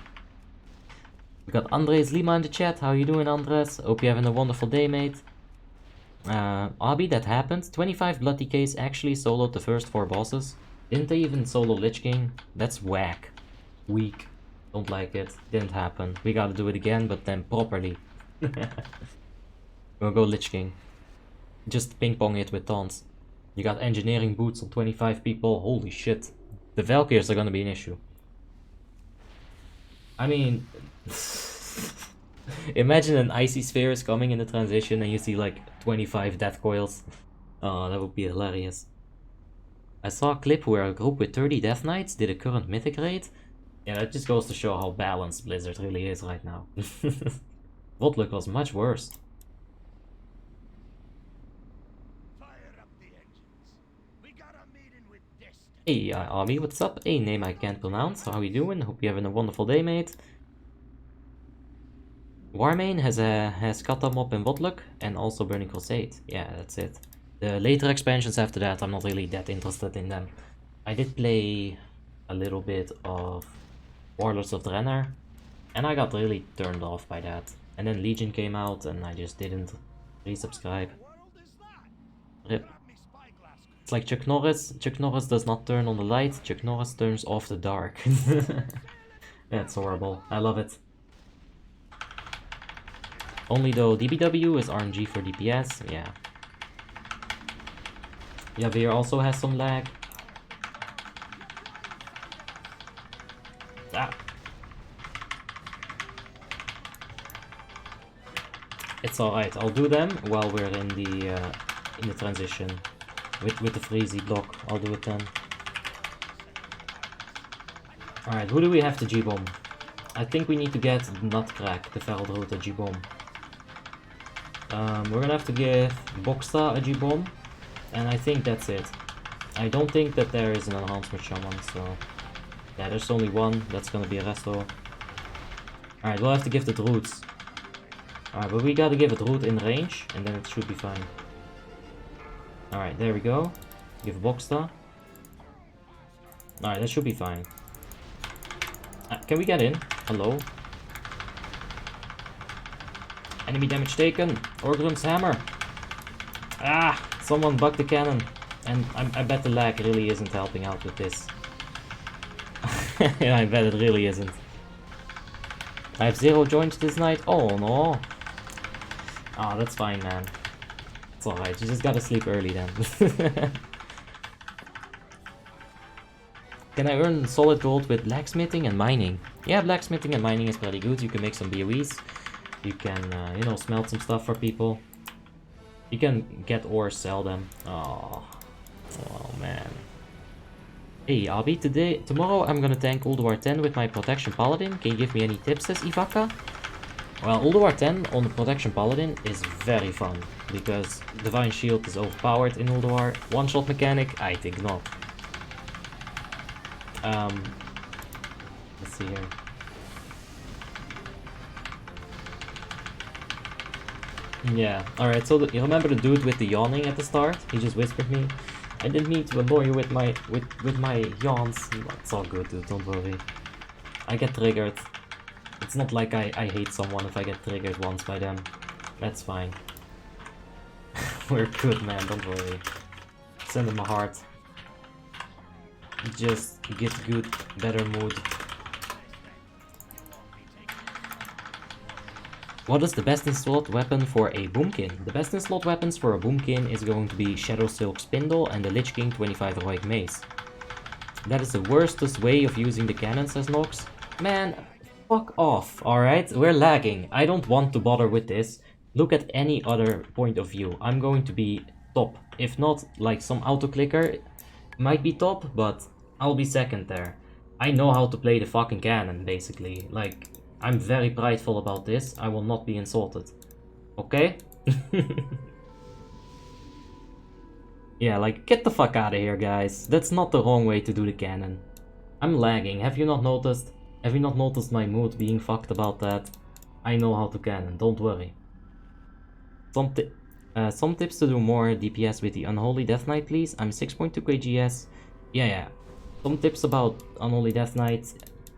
[SPEAKER 1] We got Andres Lima in the chat. How you doing, Andres? Hope you're having a wonderful day, mate. Abi, that happened. 25 blood DKs actually soloed the first 4 bosses. Didn't they even solo Lich King? That's whack. Weak. Don't like it. Didn't happen. We gotta do it again, but then properly. We'll go Lich King. Just ping pong it with taunts. You got engineering boots on 25 people. Holy shit. The Valkyries are gonna be an issue. I mean... Imagine an icy sphere is coming in the transition and you see like 25 death coils. Oh, that would be hilarious. I saw a clip where a group with 30 Death Knights did a current mythic raid. Yeah, that just goes to show how balanced Blizzard really is right now. WoTLK was much worse. Hey, Army, what's up? A name I can't pronounce. How you doing? Hope you're having a wonderful day, mate. Warmane has Kata Mob in WoTLK and also Burning Crusade. Yeah, that's it. The later expansions after that, I'm not really that interested in them. I did play a little bit of Warlords of Draenor, and I got really turned off by that. And then Legion came out, and I just didn't resubscribe. Rip. It's like Chuck Norris. Chuck Norris does not turn on the light, Chuck Norris turns off the dark. That's horrible. I love it. Only though DBW is RNG for DPS, yeah. Javier also has some lag. Ah. It's alright, I'll do them while we're in the transition. With the Freezy block, I'll do it then. Alright, who do we have to G-bomb? I think we need to get Nutcrack, the Feral Druid, a G-bomb. We're gonna have to give Boxta a G-bomb, and I think that's it. I don't think that there is an enhancement shaman, so... Yeah, there's only one, that's gonna be a resto. Alright, we'll have to give the Druids. Alright, but we gotta give a Druid in range, and then it should be fine. Alright, there we go. Give Boxta. Alright, that should be fine. Can we get in? Hello? Enemy damage taken. Orgrim's hammer. Ah! Someone bugged the cannon. And I bet the lag really isn't helping out with this. Yeah, I bet it really isn't. I have 0 joints this night. Oh no. Ah, that's fine, man. It's alright, you just gotta sleep early then. Can I earn solid gold with blacksmithing and mining? Yeah, blacksmithing and mining is pretty good. You can make some BOEs. You can, you know, smelt some stuff for people. You can get ore, sell them. Oh man. Hey, Abi, tomorrow I'm gonna tank Ulduar 10 with my protection paladin. Can you give me any tips, says Ivaka? Well, Ulduar 10 on the protection paladin is very fun, because Divine Shield is overpowered in Ulduar. One-shot mechanic? I think not. Let's see here. Yeah, alright, so you remember the dude with the yawning at the start? He just whispered me. I didn't mean to annoy you with my yawns. It's all good, dude. Don't worry. I get triggered. It's not like I hate someone if I get triggered once by them. That's fine. We're good, man. Don't worry. Send him a heart. Just get good, better mood. What is the best in slot weapon for a Boomkin? The best in slot weapons for a Boomkin is going to be Shadow Silk Spindle and the Lich King 25 Heroic Mace. That is the worstest way of using the cannon, says Nox. Man, fuck off, alright? We're lagging. I don't want to bother with this. Look at any other point of view. I'm going to be top. If not, like some auto-clicker might be top, but I'll be second there. I know how to play the fucking cannon, basically. Like, I'm very prideful about this. I will not be insulted. Okay? Yeah, like, get the fuck out of here, guys. That's not the wrong way to do the cannon. I'm lagging. Have you not noticed? Have you not noticed my mood being fucked about that? I know how to cannon. Don't worry. Some tips to do more DPS with the Unholy Death Knight, please. I'm 6.2 KGS. Yeah. Some tips about Unholy Death Knight.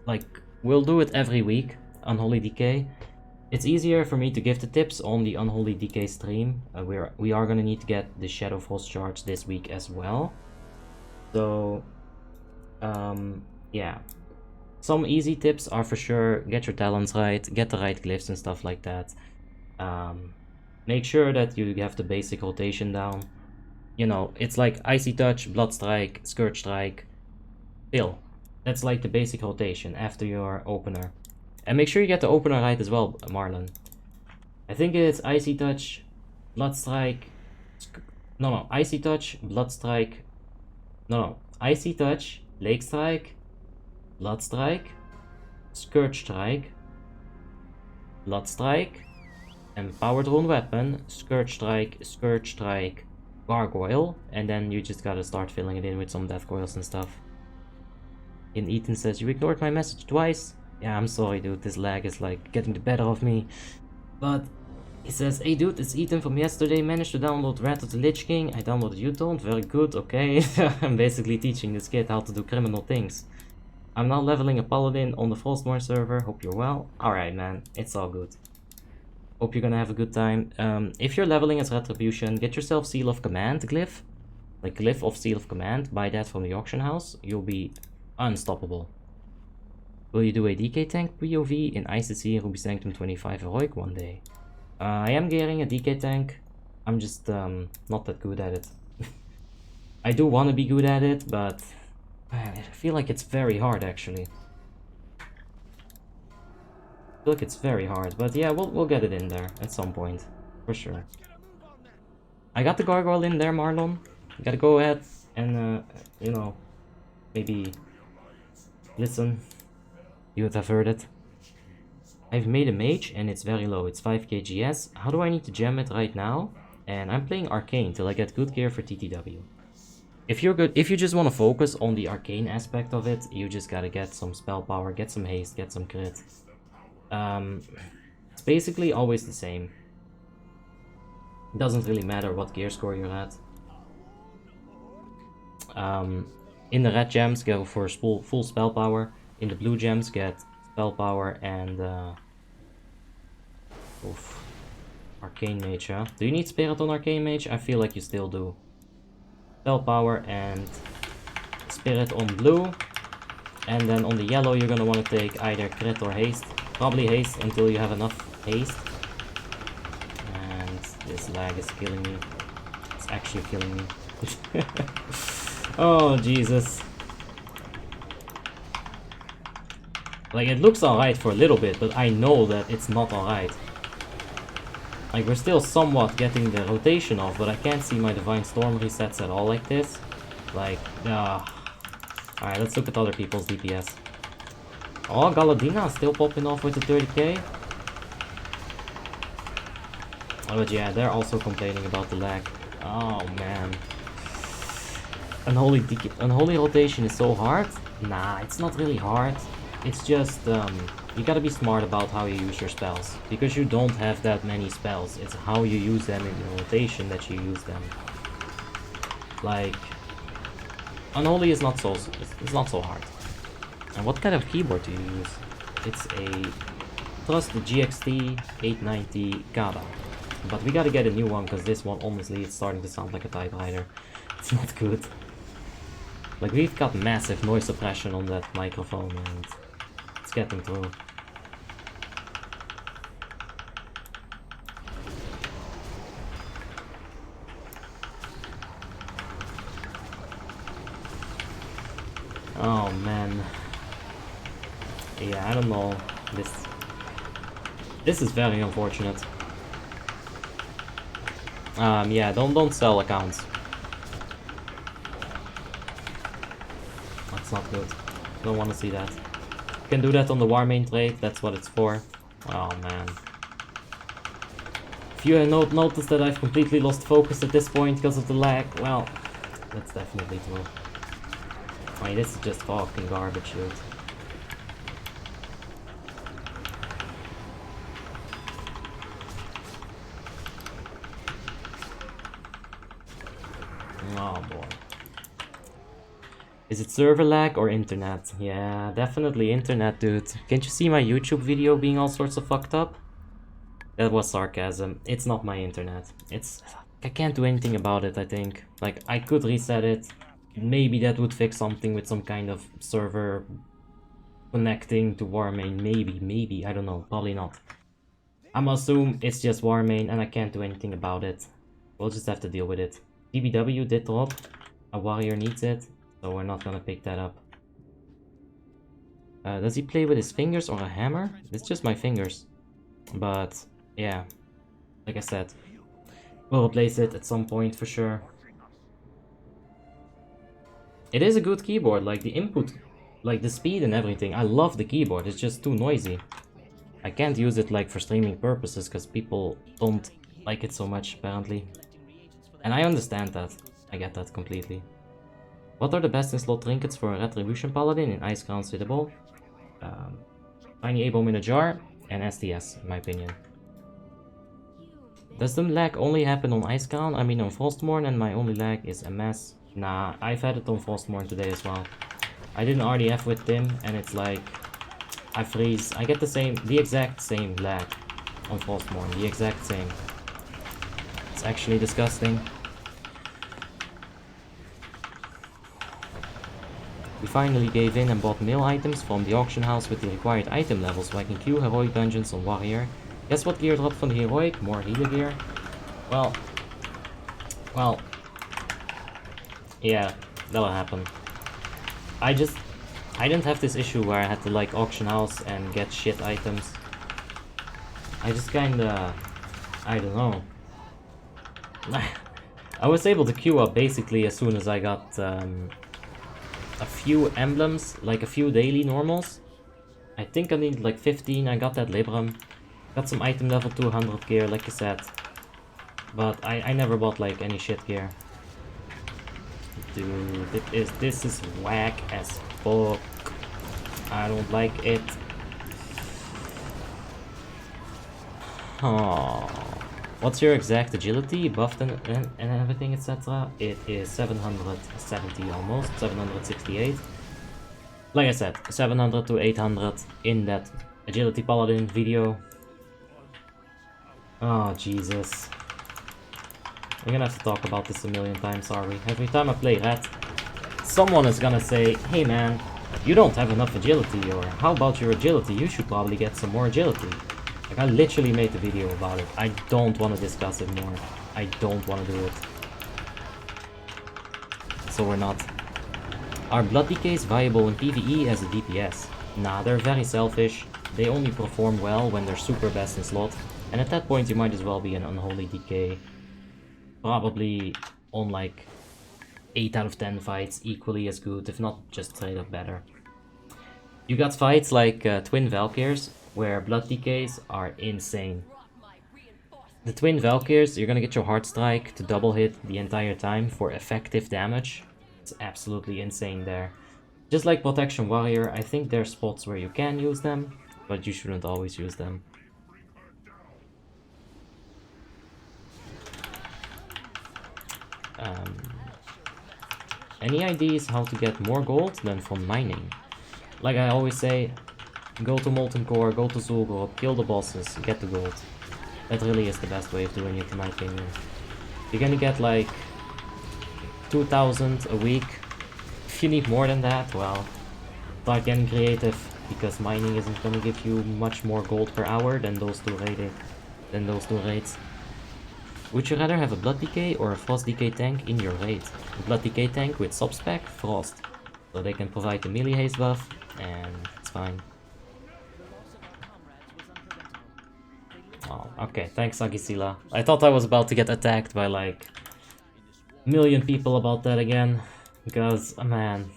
[SPEAKER 1] Like, we'll do it every week. Unholy DK. It's easier for me to give the tips on the Unholy DK stream. We are gonna need to get the Shadow Frost charge this week as well. So, yeah. Some easy tips are for sure, get your talents right, get the right glyphs and stuff like that. Make sure that you have the basic rotation down. You know, it's like Icy Touch, Blood Strike, Scourge Strike, Pill. That's like the basic rotation after your opener. And make sure you get the opener right as well, Marlon. I think it's Icy Touch, Blood Strike... No, Icy Touch, Blood Strike... No, Icy Touch, Lake Strike, Blood Strike, Scourge Strike, Blood Strike, and Power Drone Weapon, Scourge Strike, Gargoyle, and then you just gotta start filling it in with some Death Coils and stuff. And Ethan says, you ignored my message twice? Yeah, I'm sorry, dude, this lag is like getting the better of me. But he says, hey dude, it's Ethan from yesterday, managed to download Wrath of the Lich King. I downloaded you don't, very good, okay. I'm basically teaching this kid how to do criminal things. I'm now leveling a Paladin on the Frostmourne server, hope you're well. Alright man, it's all good. Hope you're gonna have a good time. If you're leveling as Retribution, get yourself Seal of Command glyph. Like glyph of Seal of Command, buy that from the auction house, you'll be unstoppable. Will you do a DK tank POV in ICC Ruby Sanctum 25 Heroic one day? I am gearing a DK tank. I'm just not that good at it. I do want to be good at it, but I feel like it's very hard actually. I feel like it's very hard, but yeah, we'll get it in there at some point, for sure. I got the Gargoyle in there, Marlon. You gotta go ahead and, you know, maybe listen. You would have heard it. I've made a mage and it's very low, it's 5 KGS. How do I need to gem it right now? And I'm playing Arcane till I get good gear for TTW. If you're good, if you just want to focus on the Arcane aspect of it, you just gotta get some spell power, get some haste, get some crit. It's basically always the same. It doesn't really matter what gear score you're at. In the red gems, go for full spell power. In the blue gems, get spell power and Arcane Mage, huh? Do you need Spirit on Arcane Mage? I feel like you still do. Spell power and Spirit on blue. And then on the yellow you're gonna want to take either crit or haste. Probably haste until you have enough haste. And this lag is killing me. It's actually killing me. Oh Jesus. Like, it looks alright for a little bit, but I know that it's not alright. Like, we're still somewhat getting the rotation off, but I can't see my Divine Storm resets at all like this. Like, alright, let's look at other people's DPS. Oh, Galadina still popping off with the 30k. Oh, but yeah, they're also complaining about the lag. Oh, man. Unholy rotation is so hard? Nah, it's not really hard. It's just, you gotta be smart about how you use your spells. Because you don't have that many spells. It's how you use them in the rotation that you use them. Like, Unholy is not so it's not so hard. And what kind of keyboard do you use? It's a Trust the GXT 890 Kada. But we gotta get a new one because this one, honestly, it's starting to sound like a typewriter. It's not good. Like, we've got massive noise suppression on that microphone and it's getting through. Oh man. Yeah, I don't know. This is very unfortunate. Yeah, don't sell accounts. That's not good. Don't want to see that. You can do that on the Warmane trade, that's what it's for. Oh man. If you noticed that I've completely lost focus at this point because of the lag, well, that's definitely true. I mean, this is just fucking garbage, dude. Oh boy. Is it server lag or internet? Yeah, definitely internet, dude. Can't you see my YouTube video being all sorts of fucked up? That was sarcasm. It's not my internet. I can't do anything about it, I think. Like, I could reset it. Maybe that would fix something with some kind of server connecting to Warmane. Maybe, I don't know. Probably not. I'm assume it's just Warmane and I can't do anything about it. We'll just have to deal with it. TBW did drop. A warrior needs it, so we're not gonna pick that up. Does he play with his fingers or a hammer? It's just my fingers. But, yeah. Like I said, we'll replace it at some point for sure. It is a good keyboard, like the input, like the speed and everything. I love the keyboard, it's just too noisy. I can't use it like for streaming purposes because people don't like it so much apparently. And I understand that. I get that completely. What are the best in-slot trinkets for a Retribution Paladin in Icecrown Citadel? Tiny A-bomb in a jar and STS, in my opinion. Does the lag only happen on Icecrown? I mean on Frostmourne, and my only lag is a mess. Nah, I've had it on Frostmourne today as well. I did an RDF with Tim and it's like I freeze. I get the exact same lag on Frostmourne, the exact same. It's actually disgusting. We finally gave in and bought mail items from the auction house with the required item levels so I can queue heroic dungeons on Warrior. Guess what gear dropped from the heroic? More healer gear. Well, yeah, that'll happen. I didn't have this issue where I had to like auction house and get shit items. I just kinda, I don't know. I was able to queue up basically as soon as I got a few emblems, like a few daily normals. I think I needed like 15, I got that Libram. Got some item level 200 gear, like I said. But I never bought like any shit gear. Dude, this is whack as fuck. I don't like it. Oh. What's your exact agility, buffed and everything, etc.? It is 770 almost, 768. Like I said, 700 to 800 in that agility paladin video. Oh, Jesus. We're gonna have to talk about this a million times, are we? Every time I play Red, someone is gonna say, hey man, you don't have enough agility, or how about your agility? You should probably get some more agility. Like, I literally made a video about it. I don't want to discuss it more. I don't want to do it. So we're not. Are blood DKs viable in PvE as a DPS? Nah, they're very selfish. They only perform well when they're super best in slot. And at that point you might as well be an unholy DK. Probably on like 8 out of 10 fights equally as good, if not just straight up better. You got fights like Twin Valkyrs, where blood DKs are insane. The Twin Valkyrs, you're gonna get your Heart Strike to double hit the entire time for effective damage. It's absolutely insane there. Just like Protection Warrior, I think there are spots where you can use them, but you shouldn't always use them. Any ideas how to get more gold than from mining? Like I always say, go to Molten Core, go to Zul'Gurub, kill the bosses, get the gold. That really is the best way of doing it in my opinion. You're gonna get like 2,000 a week. If you need more than that, well, start getting creative, because mining isn't gonna give you much more gold per hour than those two raids. Would you rather have a Blood Decay or a Frost Decay tank in your raid? A Blood Decay tank with sub-spec Frost, so they can provide the melee haste buff, and it's fine. Oh, okay, thanks Agisila. I thought I was about to get attacked by like a million people about that again, because, man,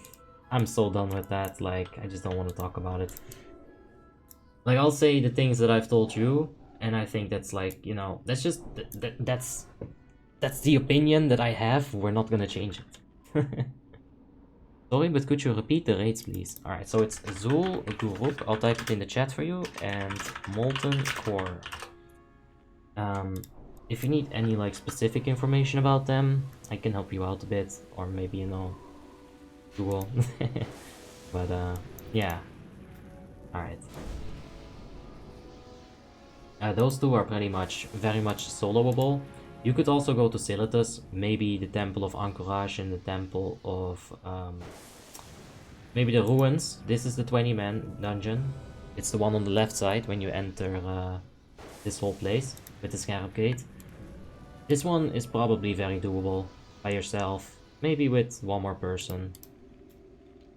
[SPEAKER 1] I'm so done with that, like, I just don't want to talk about it. Like, I'll say the things that I've told you, and I think that's like, you know, that's just, that's the opinion that I have. We're not gonna change it. Sorry, but could you repeat the raids, please? Alright, so it's Zul'Gurub, I'll type it in the chat for you, and Molten Core. If you need any, like, specific information about them, I can help you out a bit, or maybe, you know, Google. But, yeah. Alright. Those two are pretty much, very much soloable. You could also go to Citadel, maybe the Temple of Anchorage and the Temple of, maybe the Ruins. This is the 20-man dungeon. It's the one on the left side when you enter this whole place with the Scarab Gate. This one is probably very doable by yourself, maybe with one more person.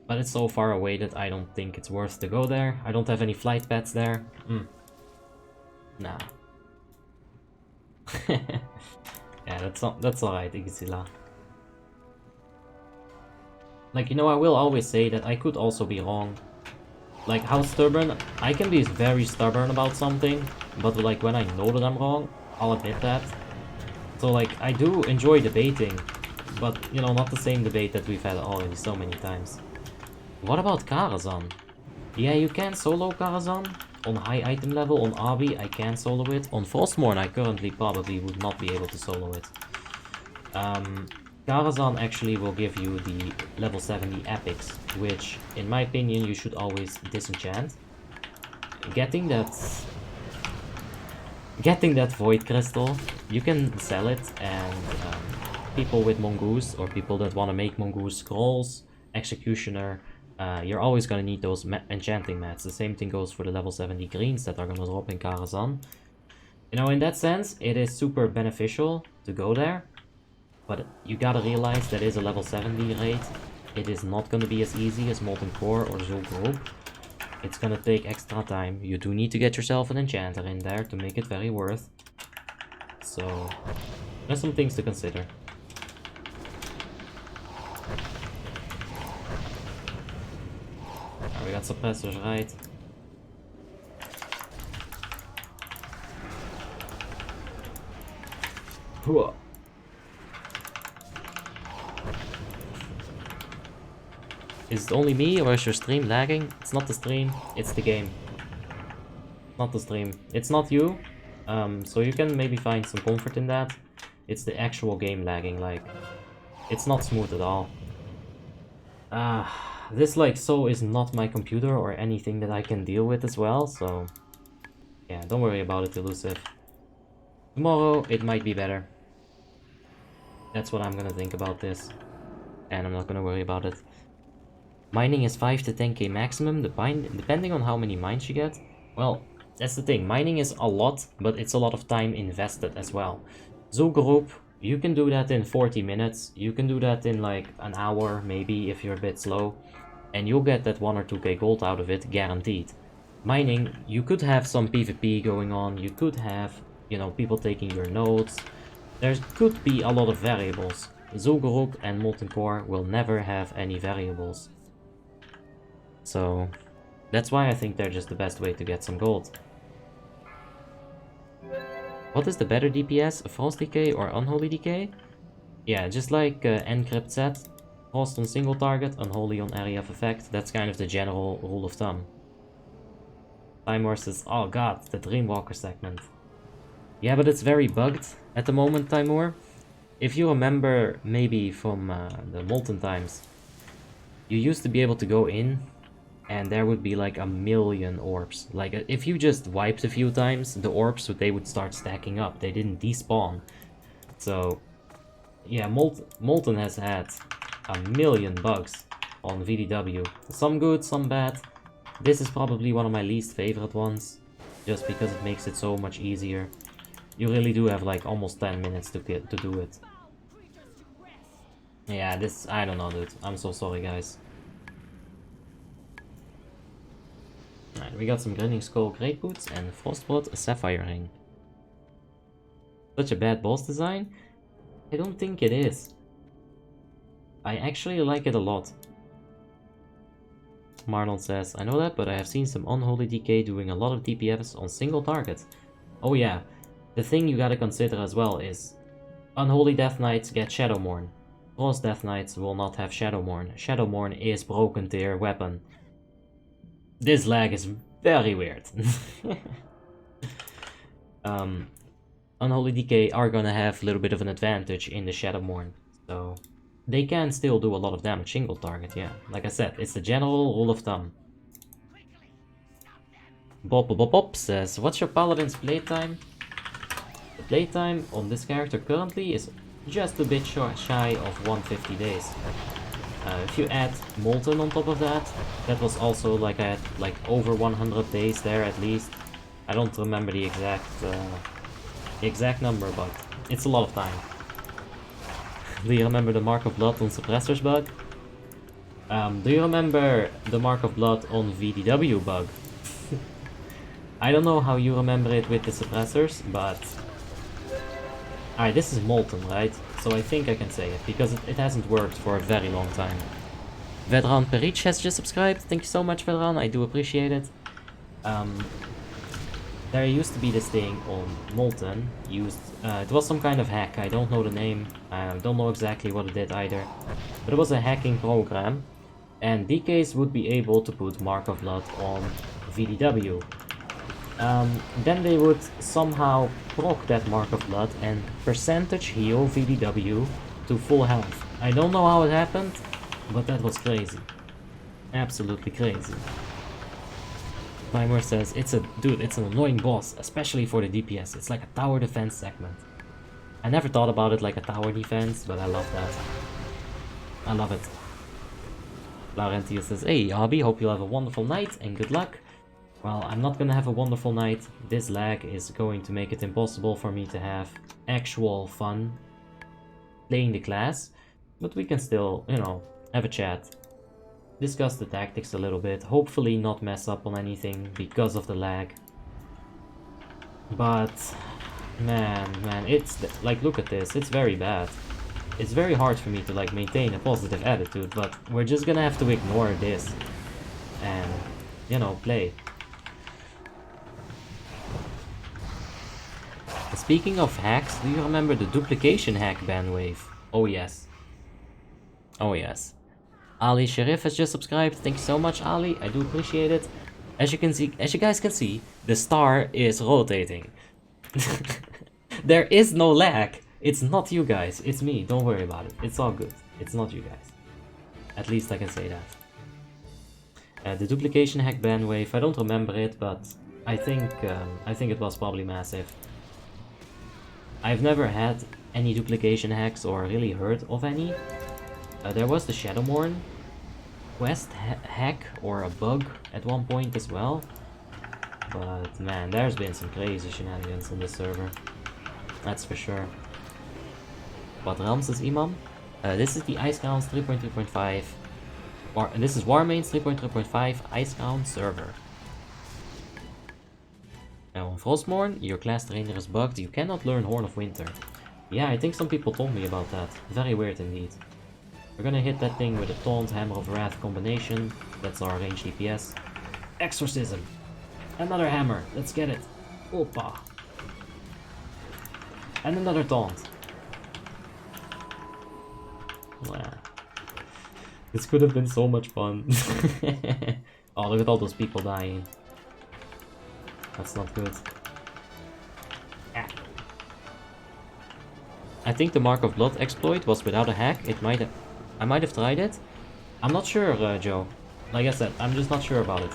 [SPEAKER 1] But it's so far away that I don't think it's worth to go there. I don't have any flight pads there. Nah. Yeah, that's alright, Igisila. Like, you know, I will always say that I could also be wrong. Like, how stubborn? I can be very stubborn about something, but like when I know that I'm wrong, I'll admit that. So like, I do enjoy debating, but you know, not the same debate that we've had already so many times. What about Karazhan? Yeah, you can solo Karazhan. On high item level, on Abi, I can solo it. On Frostmourne, I currently probably would not be able to solo it. Karazhan actually will give you the level 70 epics, which, in my opinion, you should always disenchant. Getting that Void Crystal, you can sell it, and people with Mongoose, or people that want to make Mongoose scrolls, Executioner, you're always going to need those enchanting mats. The same thing goes for the level 70 greens that are going to drop in Karazhan. You know, in that sense, it is super beneficial to go there. But you gotta realize that is a level 70 raid. It is not going to be as easy as Molten Core or Zul'Gurub. It's going to take extra time. You do need to get yourself an enchanter in there to make it very worth. So, there's some things to consider. We got suppressors, right? Whoa. Is it only me, or is your stream lagging? It's not the stream, it's the game. Not the stream. It's not you, so you can maybe find some comfort in that. It's the actual game lagging, like, it's not smooth at all. This, like, so is not my computer or anything that I can deal with as well, so yeah, don't worry about it, Elusive. Tomorrow, it might be better. That's what I'm gonna think about this, and I'm not gonna worry about it. Mining is 5 to 10k maximum, depending on how many mines you get. Well, that's the thing, mining is a lot, but it's a lot of time invested as well. Zul'Gurub, you can do that in 40 minutes, you can do that in like an hour maybe if you're a bit slow, and you'll get that 1 or 2k gold out of it, guaranteed. Mining, you could have some PvP going on, you could have, you know, people taking your nodes. There could be a lot of variables. Zul'Gurub and Molten Core will never have any variables. So, that's why I think they're just the best way to get some gold. What is the better DPS, a Frost Decay or Unholy Decay? Yeah, just like Encrypt said, Frost on single target, Unholy on area of effect, that's kind of the general rule of thumb. Timor says, oh god, the Dreamwalker segment. Yeah, but it's very bugged at the moment, Timor. if you remember maybe from the Molten times, you used to be able to go in and there would be like a million orbs. Like if you just wiped a few times, the orbs they would start stacking up. They didn't despawn. So yeah, Molten has had a million bugs on VDW. Some good, some bad. This is probably one of my least favorite ones, just because it makes it so much easier. You really do have like almost 10 minutes to do it. Yeah, this, I don't know, dude. I'm so sorry, guys. Alright, we got some Grinning Skull Great Boots and Frostblood Sapphire Ring. Such a bad boss design? I don't think it is. I actually like it a lot. Marlon says, I know that, but I have seen some Unholy DK doing a lot of DPS on single targets. Oh yeah, the thing you gotta consider as well is Unholy Death Knights get Shadowmourne. Frost Death Knights will not have Shadowmourne. Shadowmourne is broken tier weapon. This lag is very weird. Unholy DK are gonna have a little bit of an advantage in the Shadowmourne, so they can still do a lot of damage single target, yeah. Like I said, it's the general rule of thumb. Bob says, what's your Paladin's playtime? The playtime on this character currently is just a bit shy of 150 days. If you add Molten on top of that, that was also like I had like over 100 days there at least. I don't remember the exact number, but it's a lot of time. Do you remember the Mark of Blood on Suppressors bug? Do you remember the Mark of Blood on VDW bug? I don't know how you remember it with the Suppressors, but... Alright, this is Molten, right? So I think I can say it, because it hasn't worked for a very long time. Vedran Perich has just subscribed. Thank you so much, Vedran. I do appreciate it. There used to be this thing on Molten. It was some kind of hack. I don't know the name. I don't know exactly what it did either. But it was a hacking program. And DKs would be able to put Mark of Blood on VDW. Then they would somehow proc that Mark of Blood and percentage heal VDW to full health. I don't know how it happened, but that was crazy. Absolutely crazy. Timer says, it's an annoying boss, especially for the DPS. It's like a tower defense segment. I never thought about it like a tower defense, but I love that. I love it. Laurentius says, hey Abby, hope you'll have a wonderful night and good luck. Well, I'm not gonna have a wonderful night. This lag is going to make it impossible for me to have actual fun playing the class. But we can still, you know, have a chat. Discuss the tactics a little bit. Hopefully not mess up on anything because of the lag. But, man, it's, like, look at this. It's very bad. It's very hard for me to, like, maintain a positive attitude. But we're just gonna have to ignore this. And, you know, play. Speaking of hacks, do you remember the duplication hack ban wave? Oh yes. Oh yes. Ali Sharif has just subscribed. Thank you so much, Ali. I do appreciate it. As you guys can see, the star is rotating. There is no lag. It's not you guys. It's me. Don't worry about it. It's all good. It's not you guys. At least I can say that. The duplication hack ban wave. I don't remember it, but I think it was probably massive. I've never had any duplication hacks or really heard of any. There was the Shadowmourne quest hack or a bug at one point as well. But man, there's been some crazy shenanigans on this server. That's for sure. What realms is Imam? This is the Icecrown 3.3.5. This is Warmanes 3.3.5 Icecrown server. Now on Frostmourne, your class trainer is bugged, you cannot learn Horn of Winter. Yeah, I think some people told me about that. Very weird indeed. We're gonna hit that thing with a Taunt Hammer of Wrath combination. That's our range DPS. Exorcism! Another hammer, let's get it. Opa! And another Taunt. Wow. This could have been so much fun. Oh, look at all those people dying. That's not good. Ah. I think the Mark of Blood exploit was without a hack. I might have tried it. I'm not sure, Joe. Like I said, I'm just not sure about it.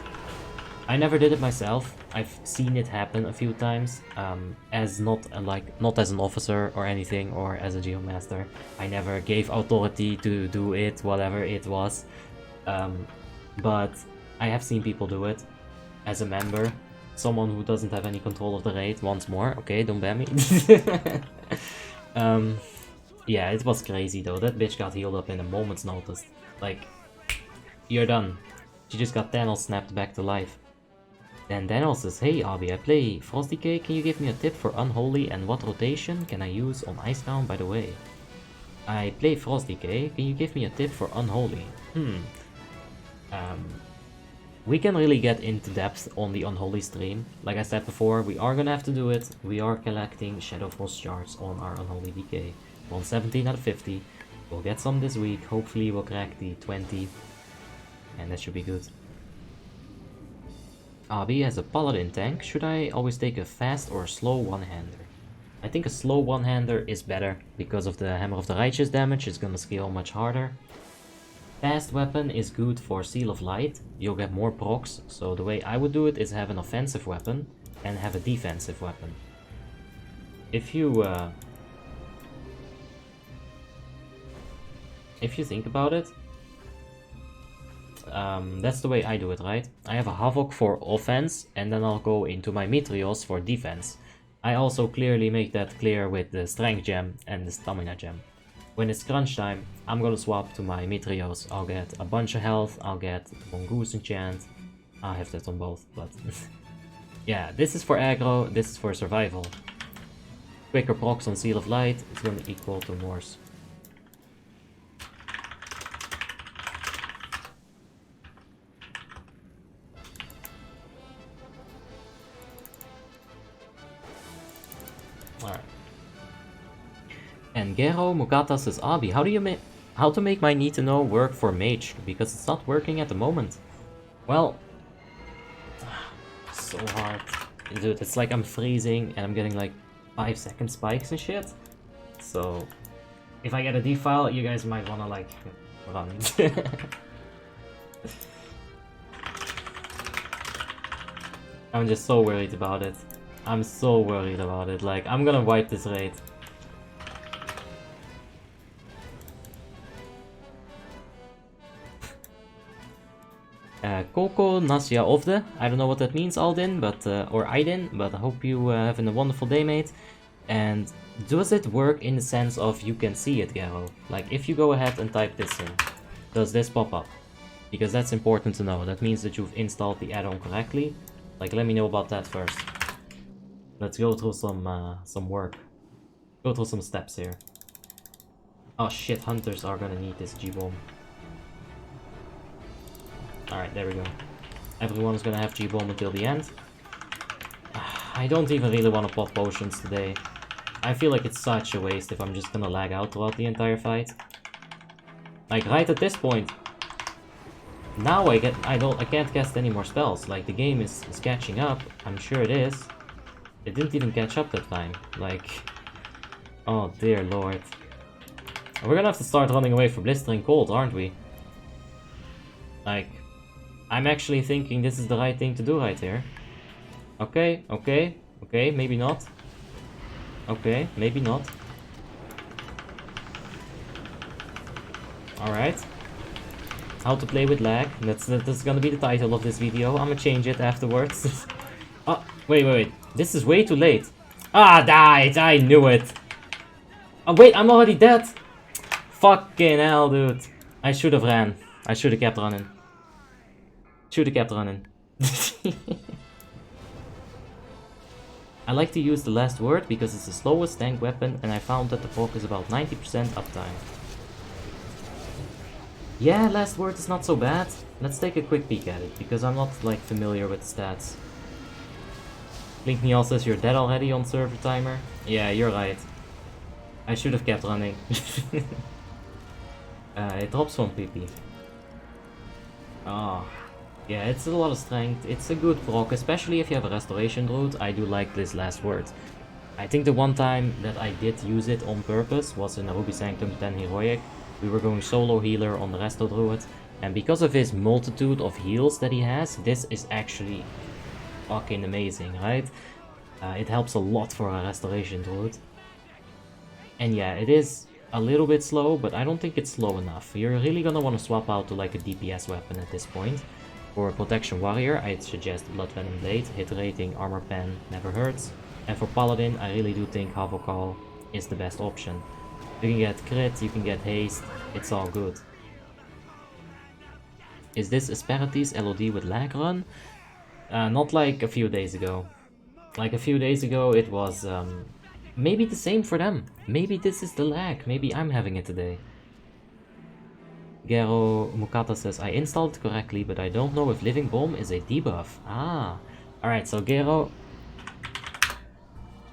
[SPEAKER 1] I never did it myself. I've seen it happen a few times, as not as an officer or anything, or as a geomaster. I never gave authority to do it, whatever it was. But I have seen people do it as a member. Someone who doesn't have any control of the raid once more. Okay, don't ban me. Yeah, it was crazy though. That bitch got healed up in a moment's notice. Like, you're done. She just got Thanos snapped back to life. Then Daniel says, hey Abby, I play Frost DK, can you give me a tip for Unholy and what rotation can I use on Icecrown by the way? I play Frost DK, can you give me a tip for Unholy? We can really get into depth on the Unholy stream. Like I said before, we are gonna have to do it. We are collecting Shadow Frost shards on our Unholy DK. 117 out of 50. We'll get some this week. Hopefully we'll crack the 20. And that should be good. Abi, as a Paladin tank, should I always take a fast or a slow one-hander? I think a slow one-hander is better because of the Hammer of the Righteous damage. It's gonna scale much harder. Fast weapon is good for Seal of Light. You'll get more procs. So the way I would do it is have an offensive weapon and have a defensive weapon. If you think about it, that's the way I do it, right? I have a Havoc for offense, and then I'll go into my Meteos for defense. I also clearly make that clear with the Strength Gem and the Stamina Gem. When it's crunch time, I'm gonna swap to my Meteos. I'll get a bunch of health, I'll get Mongoose Enchant. I have that on both, but... yeah, this is for aggro, this is for survival. Quicker procs on Seal of Light, it's gonna equal to Norse. Alright. And Gero Mugata says, Abi, how to make my need to know work for Mage? Because it's not working at the moment. Well, so hard. Dude, it's like I'm freezing and I'm getting like 5-second spikes and shit. So, if I get a defile, you guys might wanna like run. I'm just so worried about it. I'm so worried about it. Like, I'm gonna wipe this raid. Koko Nasya Ofde. I don't know what that means, Aldin, but or Aiden, but I hope you having a wonderful day, mate. And does it work in the sense of you can see it, Gero? Like, if you go ahead and type this in, does this pop up? Because that's important to know. That means that you've installed the add-on correctly. Like, let me know about that first. Let's go through some work. Go through some steps here. Oh shit, hunters are gonna need this G-bomb. Alright, there we go. Everyone's gonna have G-bomb until the end. I don't even really want to pop potions today. I feel like it's such a waste if I'm just gonna lag out throughout the entire fight. Like, right at this point, now I can't cast any more spells. Like, the game is catching up. I'm sure it is. It didn't even catch up that time. Like, oh dear lord. We're gonna have to start running away from blistering cold, aren't we? Like, I'm actually thinking this is the right thing to do right here. Okay, okay, okay, maybe not. Okay, maybe not. Alright. How to play with lag. That's gonna be the title of this video. I'm gonna change it afterwards. Oh, wait. This is way too late. Ah, died! I knew it! Oh, wait, I'm already dead! Fucking hell, dude. I should have ran. I should have kept running. Should have kept running. I like to use the last word because it's the slowest tank weapon and I found that the proc is about 90% uptime. Yeah, last word is not so bad. Let's take a quick peek at it because I'm not like familiar with the stats. Blink me also says you're dead already on server timer. Yeah, you're right. I should have kept running. It drops one PP. Oh. Yeah, it's a lot of strength. It's a good proc, especially if you have a restoration druid. I do like this last word. I think the one time that I did use it on purpose was in a Ruby Sanctum 10 Heroic. We were going solo healer on the Resto Druid, and because of his multitude of heals that he has, this is actually fucking amazing, right? It helps a lot for a Restoration Druid. And yeah, it is a little bit slow, but I don't think it's slow enough. You're really gonna want to swap out to like a DPS weapon at this point. For Protection Warrior, I'd suggest Blood Venom Blade. Hit rating, armor pen, never hurts. And for Paladin, I really do think Havokal is the best option. You can get crit, you can get haste, it's all good. Is this Asperity's LOD with Lagg run? Not like a few days ago. Like a few days ago it was maybe the same for them. Maybe this is the Lagg, maybe I'm having it today. Gero Mukata says, I installed it correctly, but I don't know if Living Bomb is a debuff. Ah, alright, so Gero,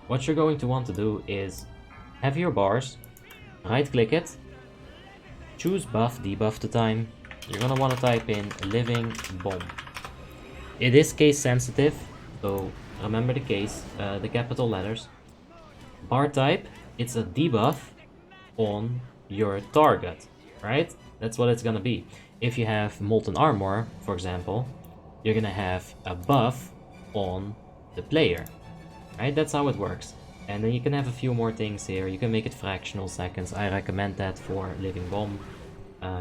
[SPEAKER 1] what you're going to want to do is have your bars, right click it, choose buff, debuff the time. You're gonna want to type in Living Bomb. It is case sensitive, so remember the case, the capital letters. Bar type, it's a debuff on your target, right? That's what it's gonna be. If you have Molten Armor, for example, you're gonna have a buff on the player, right? That's how it works. And then you can have a few more things here. You can make it fractional seconds. I recommend that for Living Bomb.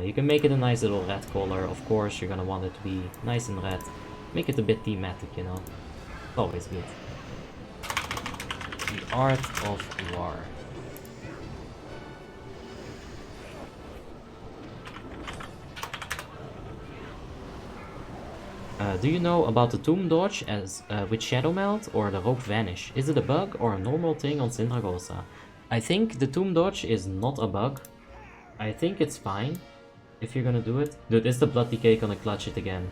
[SPEAKER 1] You can make it a nice little red color. Of course, you're gonna want it to be nice and red. Make it a bit thematic, you know. It's always good. The Art of War. Do you know about the Tomb Dodge as with Shadow Melt or the Rope Vanish? Is it a bug or a normal thing on Sindragosa? I think the Tomb Dodge is not a bug. I think it's fine if you're gonna do it. Dude, is the Blood DK gonna clutch it again?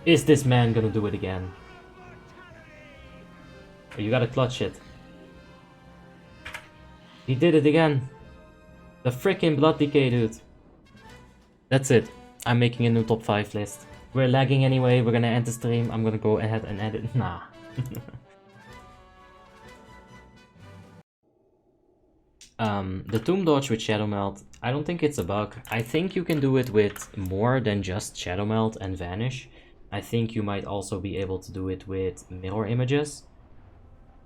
[SPEAKER 1] Is this man gonna do it again? Oh, you gotta clutch it. He did it again. The freaking Blood DK, dude. That's it. I'm making a new top 5 list. We're lagging anyway, we're gonna end the stream. I'm gonna go ahead and edit. Nah. The Tomb Dodge with Shadow Melt, I don't think it's a bug. I think you can do it with more than just Shadow Melt and Vanish. I think you might also be able to do it with Mirror Images.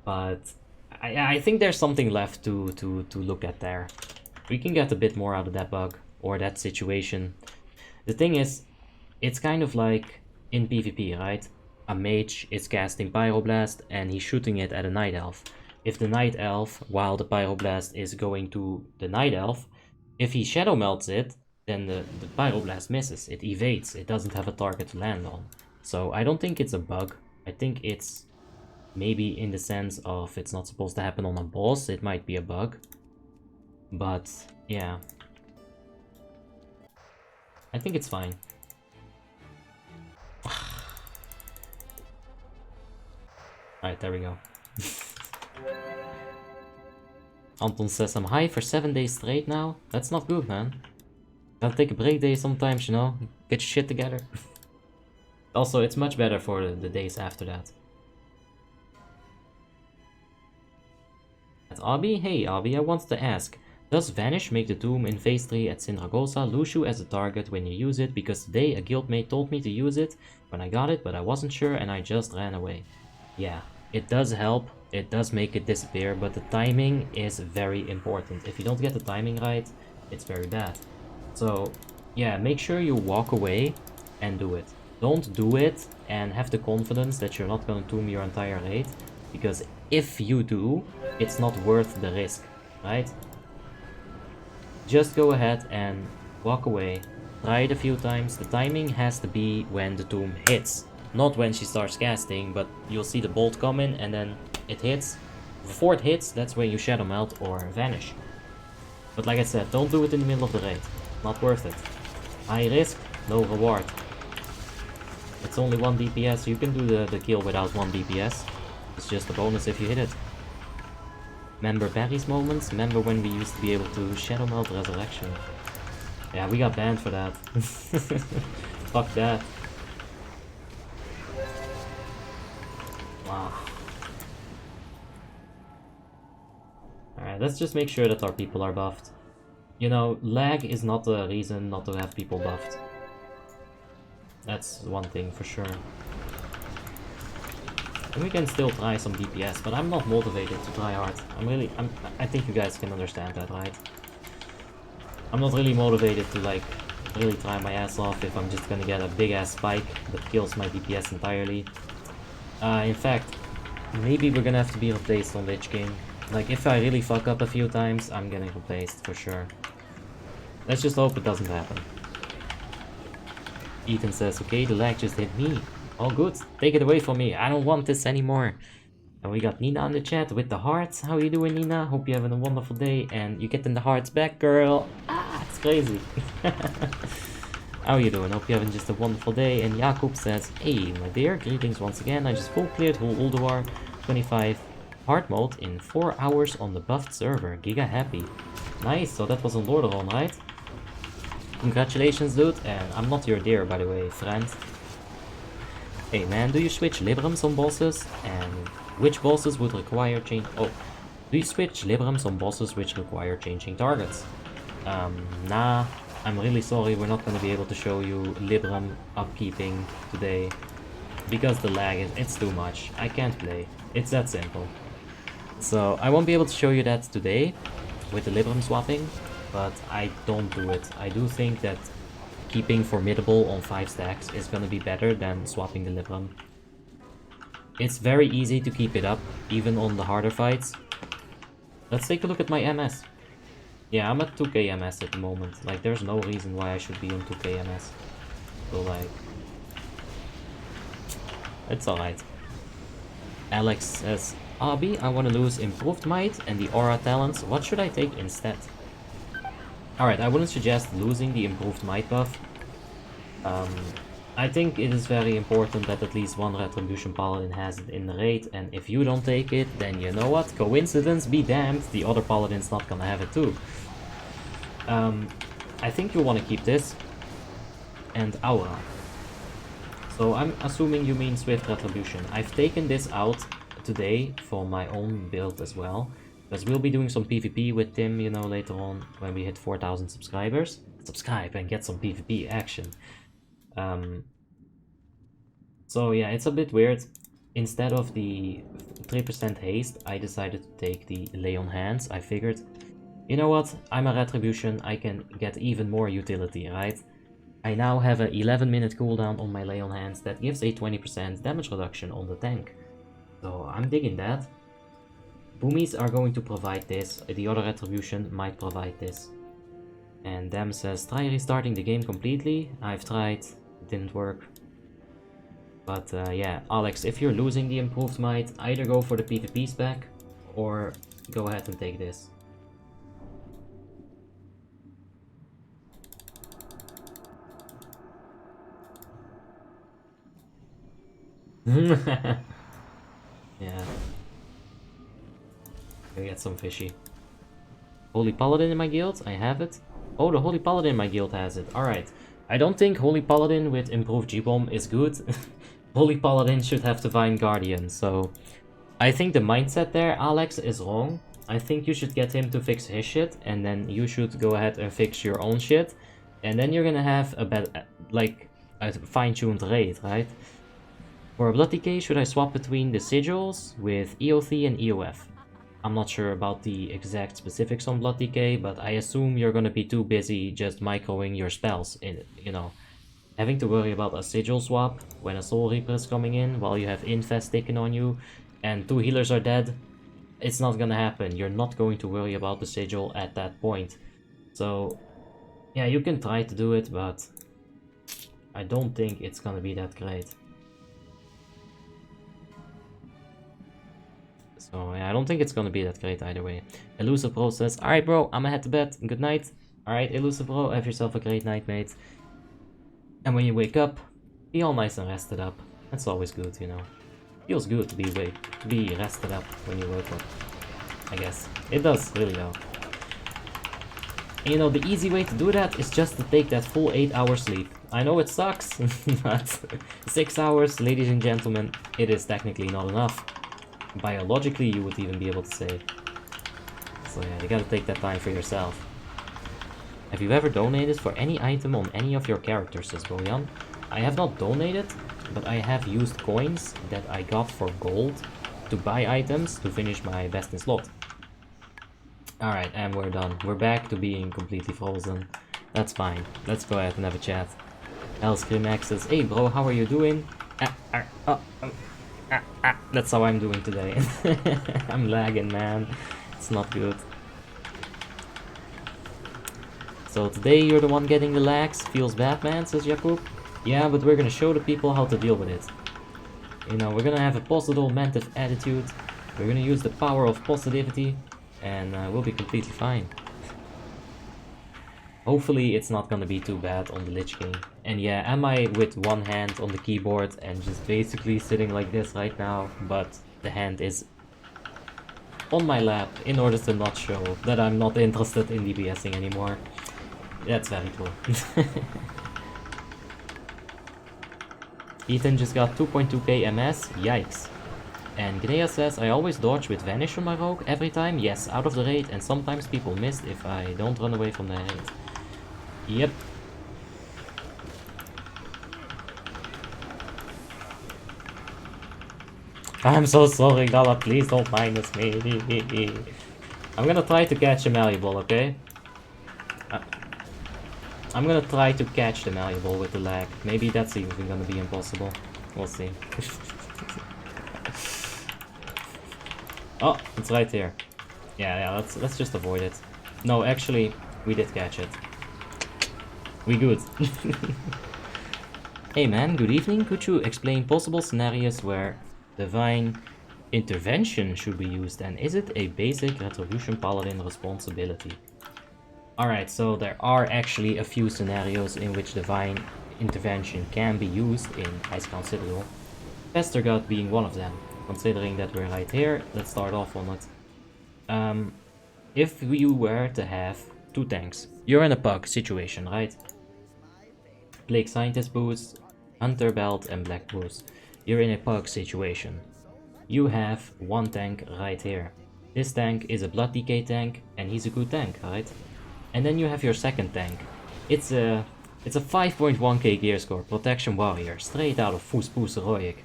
[SPEAKER 1] But I think there's something left to look at there. We can get a bit more out of that bug or that situation. The thing is, it's kind of like in PvP, right? A mage is casting Pyroblast and he's shooting it at a Night Elf. If the Night Elf, while the Pyroblast is going to the Night Elf, if he Shadow Melts it, then the Pyroblast misses. It evades. It doesn't have a target to land on. So I don't think it's a bug. I think it's maybe in the sense of it's not supposed to happen on a boss. It might be a bug. But yeah. I think it's fine. Alright, there we go. Anton says I'm high for 7 days straight now. That's not good, man. Gotta take a break day sometimes, you know? Get your shit together. Also, it's much better for the days after that. At Abi? Hey Abi, I wanted to ask. Does Vanish make the Doom in Phase 3 at Sindragosa lose you as a target when you use it? Because today a guildmate told me to use it when I got it, but I wasn't sure and I just ran away. Yeah, it does help. It does make it disappear, but the timing is very important. If you don't get the timing right, it's very bad. So yeah, make sure you walk away and do it. Don't do it and have the confidence that you're not gonna tomb your entire raid, because if you do, it's not worth the risk, right? Just go ahead and walk away. Try it a few times. The timing has to be when the tomb hits. Not when she starts casting, but you'll see the bolt coming and then it hits. Before it hits, that's when you Shadow Melt or Vanish. But like I said, don't do it in the middle of the raid. Not worth it. High risk, no reward. It's only 1 DPS. You can do the kill without 1 DPS. It's just a bonus if you hit it. Remember Barry's moments? Remember when we used to be able to Shadow Melt Resurrection? Yeah, we got banned for that. Fuck that. Wow. Yeah, let's just make sure that our people are buffed. You know, lag is not a reason not to have people buffed. That's one thing for sure. And we can still try some DPS, but I'm not motivated to try hard. I think you guys can understand that, right? I'm not really motivated to like really try my ass off if I'm just gonna get a big ass spike that kills my DPS entirely. In fact, maybe we're gonna have to be replaced on Lich King. Like, if I really fuck up a few times, I'm getting replaced for sure. Let's just hope it doesn't happen. Ethan says, okay, the lag just hit me. All good, take it away from me, I don't want this anymore. And we got Nina in the chat with the hearts. How you doing, Nina? Hope you're having a wonderful day and you're getting the hearts back, girl. Ah, it's crazy. How you doing? Hope you're having just a wonderful day. And Jakub says, hey, my dear, greetings once again. I just full cleared whole Ulduar 25 hard mode in 4 hours on the buffed server. Giga happy. Nice, so that was on Lordaeron, right? Congratulations, dude. And I'm not your dear, by the way, friend. Hey man, do you switch Librams on bosses? And which bosses would require change? Oh, do you switch Librams on bosses which require changing targets? Nah, I'm really sorry, we're not gonna be able to show you Libram upkeeping today. Because the lag, it's too much. I can't play. It's that simple. So, I won't be able to show you that today with the Libram swapping, but I don't do it. I do think that keeping Formidable on 5 stacks is gonna be better than swapping the Libram. It's very easy to keep it up, even on the harder fights. Let's take a look at my MS. Yeah, I'm at 2k MS at the moment. Like, there's no reason why I should be on 2k MS. So, like... it's alright. Alex says, Abi, I want to lose Improved Might and the Aura Talents. What should I take instead? Alright, I wouldn't suggest losing the Improved Might buff. I think it is very important that at least one Retribution Paladin has it in the raid, and if you don't take it, then you know what? Coincidence be damned, the other Paladin's not gonna have it too. I think you want to keep this, and Aura. So I'm assuming you mean Swift Retribution. I've taken this out today for my own build as well, because we'll be doing some PvP with Tim, you know, later on when we hit 4,000 subscribers. Subscribe and get some PvP action. So yeah, it's a bit weird. Instead of the 3% haste, I decided to take the Lay on Hands. I figured, you know what, I'm a Retribution, I can get even more utility, right? I now have an 11-minute cooldown on my Lay on Hands that gives a 20% damage reduction on the tank. So I'm digging that. Boomies are going to provide this, the other Retribution might provide this. And Dem says, try restarting the game completely. I've tried, it didn't work. But yeah, Alex, if you're losing the Improved Might, either go for the PvP spec, or go ahead and take this. Yeah. Gonna get some fishy. Holy Paladin in my guild? I have it. Oh, the Holy Paladin in my guild has it. Alright. I don't think Holy Paladin with improved G-Bomb is good. Holy Paladin should have Divine Guardian, so... I think the mindset there, Alex, is wrong. I think you should get him to fix his shit, and then you should go ahead and fix your own shit. And then you're gonna have a fine-tuned raid, right? For Blood DK, should I swap between the sigils with EOT and EOF? I'm not sure about the exact specifics on Blood DK, but I assume you're gonna be too busy just microing your spells, you know. Having to worry about a sigil swap when a Soul Reaper is coming in while you have Infest taken on you and 2 healers are dead, it's not gonna happen. You're not going to worry about the sigil at that point. So, yeah, you can try to do it, but I don't think it's gonna be that great. So yeah, I don't think it's gonna be that great either way. Elusive Bro says, alright bro, I'ma head to bed. Good night. Alright, Elusive Bro, have yourself a great night, mate. And when you wake up, be all nice and rested up. That's always good, you know. Feels good to be rested up when you wake up. I guess. It does, really though. And you know, the easy way to do that is just to take that full 8-hour sleep. I know it sucks, but 6 hours, ladies and gentlemen, it is technically not enough. Biologically, you would even be able to say. So yeah, you gotta take that time for yourself. Have you ever donated for any item on any of your characters, says Bojan? I have not donated, but I have used coins that I got for gold to buy items to finish my best in slot. Alright, and we're done. We're back to being completely frozen. That's fine. Let's go ahead and have a chat. Icecrown says, hey bro, how are you doing? That's how I'm doing today. I'm lagging, man. It's not good. So today you're the one getting the lags. Feels bad, man, says Jakub. Yeah, but we're gonna show the people how to deal with it. You know, we're gonna have a positive mental attitude. We're gonna use the power of positivity. And we'll be completely fine. Hopefully it's not gonna be too bad on the Lich King. And yeah, am I with one hand on the keyboard and just basically sitting like this right now, but the hand is on my lap in order to not show that I'm not interested in DPSing anymore. That's very cool. Ethan just got 2.2k MS, yikes. And Gnea says, I always dodge with Vanish on my rogue every time. Yes, out of the raid, and sometimes people miss if I don't run away from the raid. Yep. I'm so sorry, Gala, please don't minus me. I'm gonna try to catch a malleable, okay? I'm gonna try to catch the malleable with the lag. Maybe that's even gonna be impossible. We'll see. Oh, it's right here. Yeah, let's just avoid it. No, actually, we did catch it. We good. Hey man, good evening. Could you explain possible scenarios where divine intervention should be used, and is it a basic retribution paladin responsibility? Alright, so there are actually a few scenarios in which divine intervention can be used in Icecrown Citadel. Pestergut being one of them. Considering that we're right here, let's start off on it. If you were to have two tanks, you're in a pug situation, right? Plague Scientist boost, Hunter belt and Black boost. You're in a pug situation. You have one tank right here. This tank is a Blood DK tank, and he's a good tank, right? And then you have your second tank. It's a 5.1k gear score, Protection Warrior, straight out of Foospoos Heroic.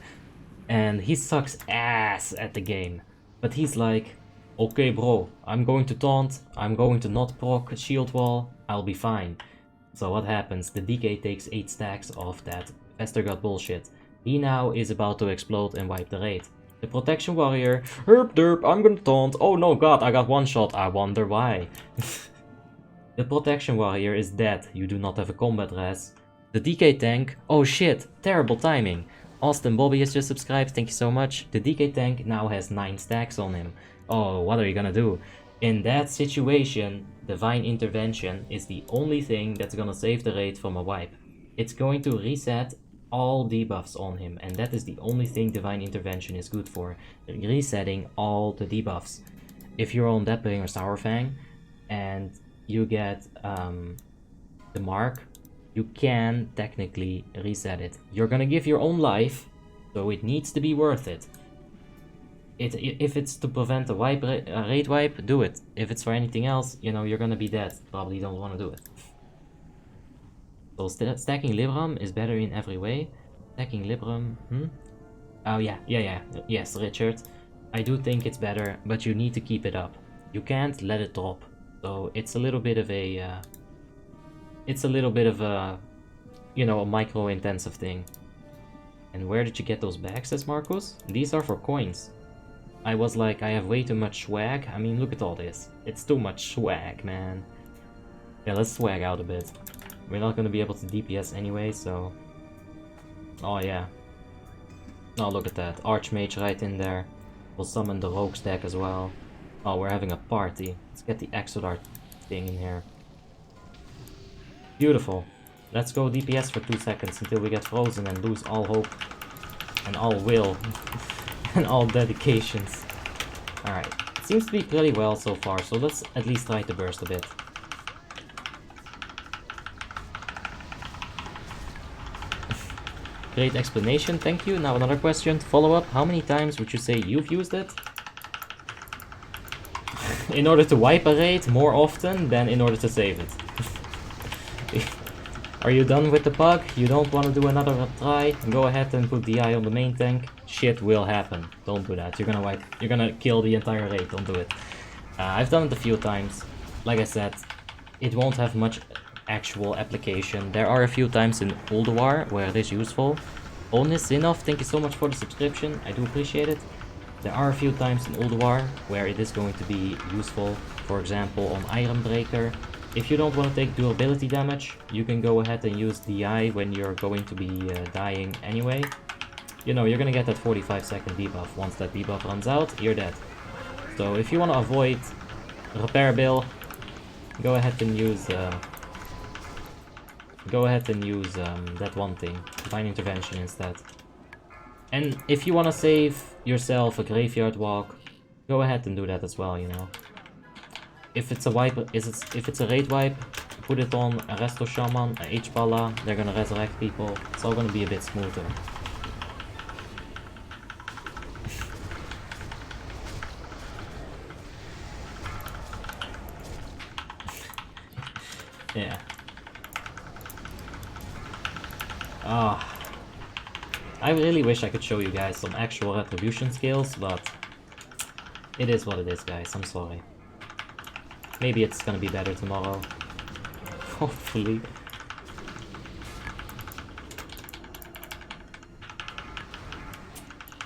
[SPEAKER 1] And he sucks ass at the game. But he's like, okay bro, I'm going to taunt, I'm going to not proc shield wall, I'll be fine. So what happens? The DK takes 8 stacks of that Vestergut bullshit. He now is about to explode and wipe the raid. The Protection Warrior, herp derp, I'm gonna taunt, oh no god, I got one shot, I wonder why. The Protection Warrior is dead, you do not have a combat res. The DK tank, oh shit, terrible timing. Austin Bobby has just subscribed, thank you so much. The DK tank now has 9 stacks on him. Oh, what are you gonna do? In that situation, Divine Intervention is the only thing that's gonna save the raid from a wipe. It's going to reset all debuffs on him, and that is the only thing Divine Intervention is good for. Resetting all the debuffs. If you're on Deathbringer or Sourfang, and you get the mark, you can technically reset it. You're gonna give your own life, so it needs to be worth it. If it's to prevent a wipe, raid wipe, do it. If it's for anything else, you know, you're gonna be dead. Probably don't want to do it. So stacking Libram is better in every way. Stacking Libram, Oh yeah, yes, Richard. I do think it's better, but you need to keep it up. You can't let it drop. So it's a little bit of a, you know, a micro-intensive thing. And where did you get those bags, says Marcos? These are for coins. I was like, I have way too much swag. I mean, look at all this. It's too much swag, man. Yeah, let's swag out a bit. We're not gonna be able to DPS anyway, so... Oh, yeah. Oh, look at that. Archmage right in there. We'll summon the rogue stack as well. Oh, we're having a party. Let's get the Exodart thing in here. Beautiful. Let's go DPS for 2 seconds until we get frozen and lose all hope and all will and all dedications. Alright, seems to be pretty well so far, so let's at least try to burst a bit. Great explanation, thank you. Now another question, follow up. How many times would you say you've used it? in order to wipe a raid more often than in order to save it. Are you done with the bug? You don't want to do another try? Go ahead and put DI on the main tank. Shit will happen. Don't do that. You're gonna kill the entire raid. Don't do it. I've done it a few times. Like I said, it won't have much actual application. There are a few times in Ulduar where it is useful. Onisinov, thank you so much for the subscription. I do appreciate it. There are a few times in Ulduar where it is going to be useful. For example, on Iron Breaker. If you don't want to take durability damage, you can go ahead and use DI when you're going to be dying anyway. You know, you're gonna get that 45-second debuff. Once that debuff runs out, you're dead. So if you want to avoid repair bill, go ahead and use that one thing, Divine Intervention instead. And if you want to save yourself a graveyard walk, go ahead and do that as well, you know. If it's a wipe, if it's a raid wipe, put it on a Resto Shaman, a H-Pala, they're gonna resurrect people. It's all gonna be a bit smoother. Yeah. I really wish I could show you guys some actual retribution skills, but it is what it is, guys. I'm sorry. Maybe it's gonna be better tomorrow. Hopefully.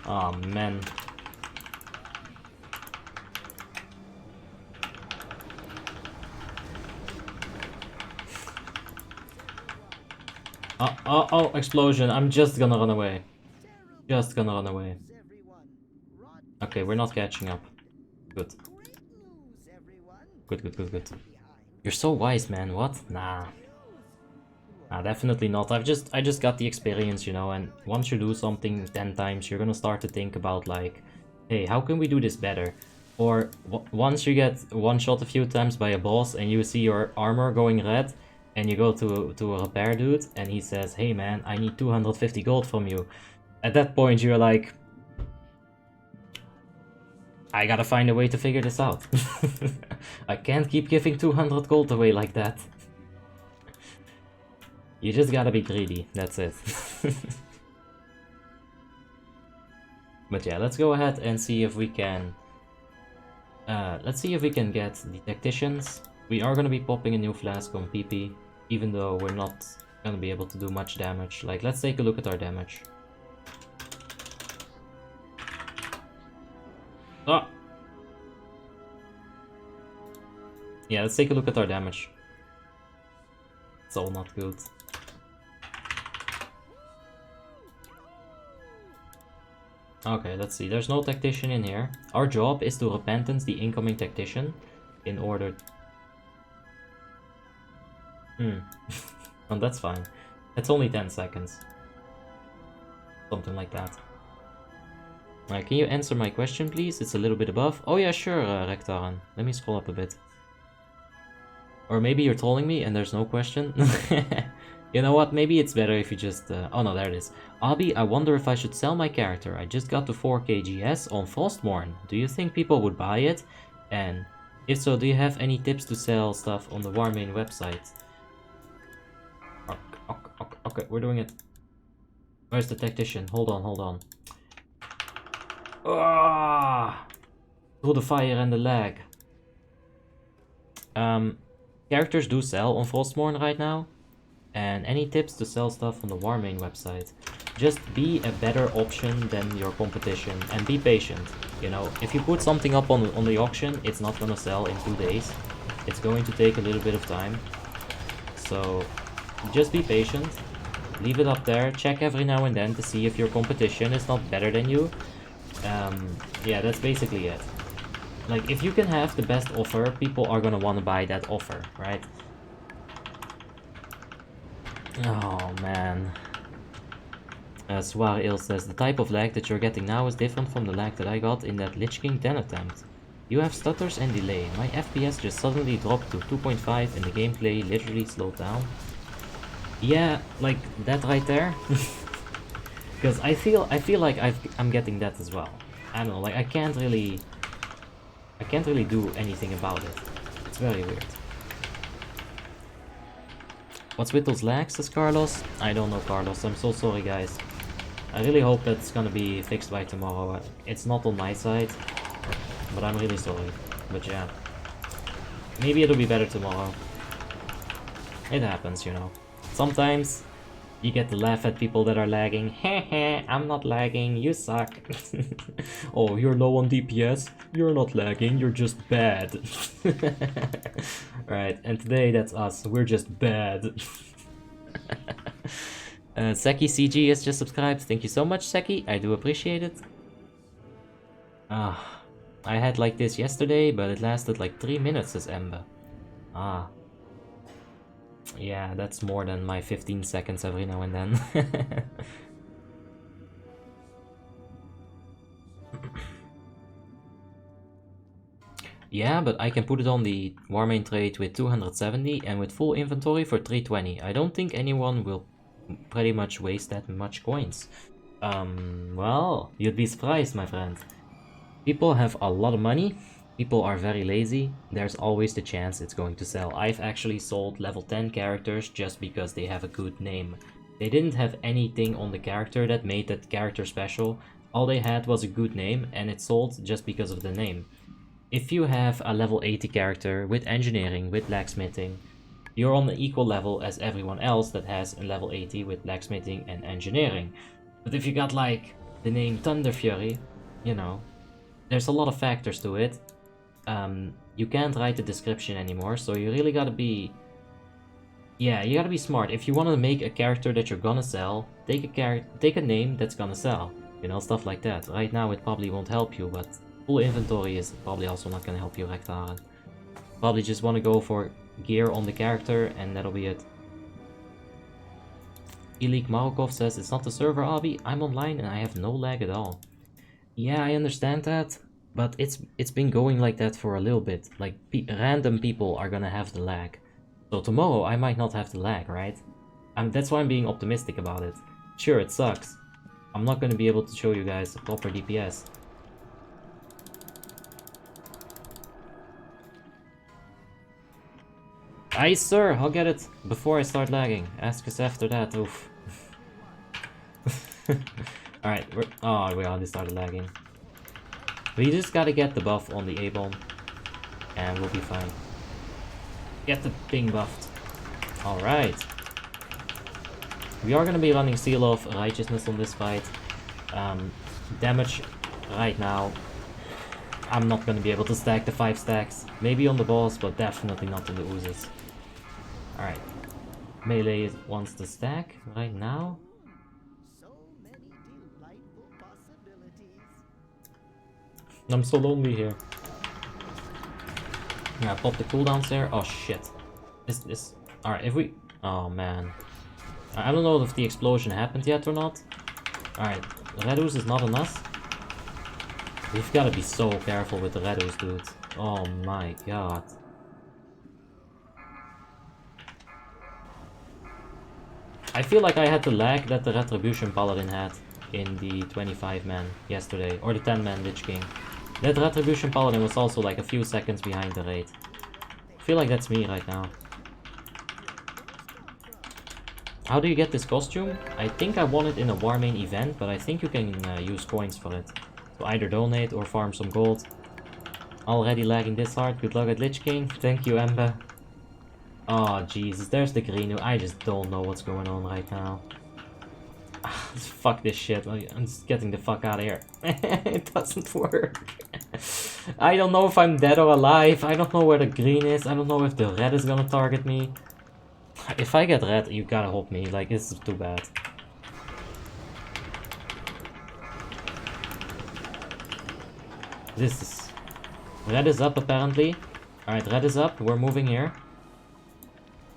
[SPEAKER 1] Oh man. Oh, explosion. I'm just gonna run away. Just gonna run away. Okay, we're not catching up. Good. Good. You're so wise, man. What? Nah. Nah, definitely not. I just got the experience, you know, and once you do something 10 times, you're gonna start to think about like, hey, how can we do this better? Or once you get one shot a few times by a boss and you see your armor going red, and you go to a repair dude and he says, hey man, I need 250 gold from you. At that point you're like, I gotta find a way to figure this out. I can't keep giving 200 gold away like that. You just gotta be greedy, that's it. But yeah, let's go ahead and see if we can... let's see if we can get the tacticians. We are gonna be popping a new flask on PP, even though we're not gonna be able to do much damage. Like, let's take a look at our damage. Ah! Yeah, let's take a look at our damage. It's all not good. Okay, let's see. There's no tactician in here. Our job is to repentance the incoming tactician in order... Well, that's fine. It's only 10 seconds. Something like that. Alright, can you answer my question, please? It's a little bit above. Oh yeah, sure, Rectaran. Let me scroll up a bit. Or maybe you're trolling me and there's no question. You know what? Maybe it's better if you just... Oh no, there it is. Abi, I wonder if I should sell my character. I just got to 4k GS on Frostmourne. Do you think people would buy it? And if so, do you have any tips to sell stuff on the Warmane website? Okay, we're doing it. Where's the tactician? Hold on. Ah! Through the fire and the lag. Characters do sell on Frostmourne right now. And any tips to sell stuff on the Warmane website? Just be a better option than your competition and be patient. You know, if you put something up on the auction, it's not gonna sell in 2 days. It's going to take a little bit of time. So just be patient. Leave it up there. Check every now and then to see if your competition is not better than you. Yeah, that's basically it. Like, if you can have the best offer, people are gonna want to buy that offer, right? Oh man. Suaril says, the type of lag that you're getting now is different from the lag that I got in that Lich King Den attempt. You have stutters and delay. My FPS just suddenly dropped to 2.5 and the gameplay literally slowed down. Yeah, like that right there. Because I feel like I'm getting that as well. I don't know, like I can't really... I can't really do anything about it. It's very weird. What's with those lags, says Carlos? I don't know, Carlos. I'm so sorry, guys. I really hope that's gonna be fixed by tomorrow. It's not on my side, but I'm really sorry. But yeah. Maybe it'll be better tomorrow. It happens, you know. Sometimes you get to laugh at people that are lagging. Heh, I'm not lagging, you suck. Oh, you're low on DPS? You're not lagging, you're just bad. Right, and today that's us, we're just bad. Seki CG has just subscribed. Thank you so much, Seki. I do appreciate it. I had like this yesterday, but it lasted like 3 minutes, says Ember. Yeah, that's more than my 15 seconds every now and then. Yeah, but I can put it on the Warmane trade with 270 and with full inventory for 320. I don't think anyone will pretty much waste that much coins. Well, you'd be surprised, my friend. People have a lot of money. People are very lazy. There's always the chance it's going to sell. I've actually sold level 10 characters just because they have a good name. They didn't have anything on the character that made that character special. All they had was a good name, and it sold just because of the name. If you have a level 80 character with engineering, with blacksmithing, you're on the equal level as everyone else that has a level 80 with blacksmithing and engineering. But if you got like the name Thunder Fury, you know, there's a lot of factors to it. You can't write the description anymore, so you really gotta be... Yeah, you gotta be smart. If you want to make a character that you're gonna sell, take a name that's gonna sell. You know, stuff like that. Right now it probably won't help you, but full inventory is probably also not gonna help you, Rektaren. Probably just want to go for gear on the character, and that'll be it. Ilik Marokov says, it's not the server, Abi. I'm online and I have no lag at all. Yeah, I understand that, but it's been going like that for a little bit. Like, random people are gonna have the lag. So tomorrow I might not have the lag, right? That's why I'm being optimistic about it. Sure, it sucks. I'm not gonna be able to show you guys a proper DPS. Aye, sir, I'll get it before I start lagging. Ask us after that, oof. Alright, we already started lagging. We just gotta get the buff on the A-bomb, and we'll be fine. Get the ping buffed. Alright. We are gonna be running Seal of Righteousness on this fight. Damage right now, I'm not gonna be able to stack the 5 stacks. Maybe on the boss, but definitely not on the oozes. Alright. Melee wants to stack right now. I'm so lonely here. Yeah, pop the cooldowns there. Oh shit. This. Alright, if we. Oh man. I don't know if the explosion happened yet or not. Alright, Red Ooze is not on us. We've gotta be so careful with the Red Ooze, dude. Oh my god. I feel like I had the lag that the Retribution Paladin had in the 25-man yesterday. Or the 10-man Lich King. That Retribution Paladin was also like a few seconds behind the raid. I feel like that's me right now. How do you get this costume? I think I won it in a Warmane event, but I think you can use coins for it. So either donate or farm some gold. Already lagging this hard. Good luck at Lich King. Thank you, Ember. Oh, Jesus. There's the green. I just don't know what's going on right now. Fuck this shit. I'm just getting the fuck out of here. It doesn't work. I don't know if I'm dead or alive. I don't know where the green is. I don't know if the red is gonna target me. If I get red, you gotta help me. Like, this is too bad. This is... Red is up, apparently. Alright, red is up. We're moving here.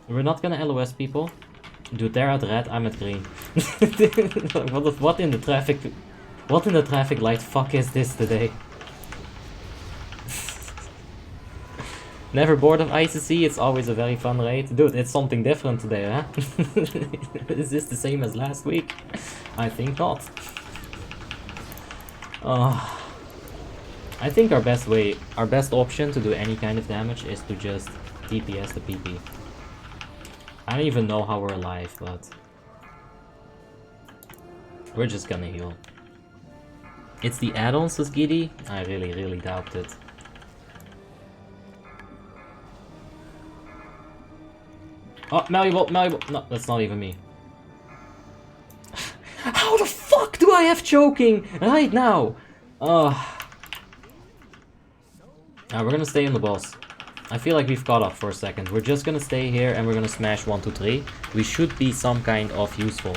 [SPEAKER 1] We're not gonna LOS people. Dude, they're at red, I'm at green. What in the traffic... What in the traffic light fuck is this today? Never bored of ICC, it's always a very fun raid. Dude, it's something different today, huh? Is this the same as last week? I think not. Oh. I think our best option to do any kind of damage is to just DPS the PP. I don't even know how we're alive, but we're just gonna heal. It's the add-ons, says Giddy? I really doubt it. Oh, malleable. No, that's not even me. How the fuck do I have choking right now? We're gonna stay in the boss. I feel like we've caught up for a second. We're just gonna stay here and we're gonna smash 1, 2, 3. We should be some kind of useful.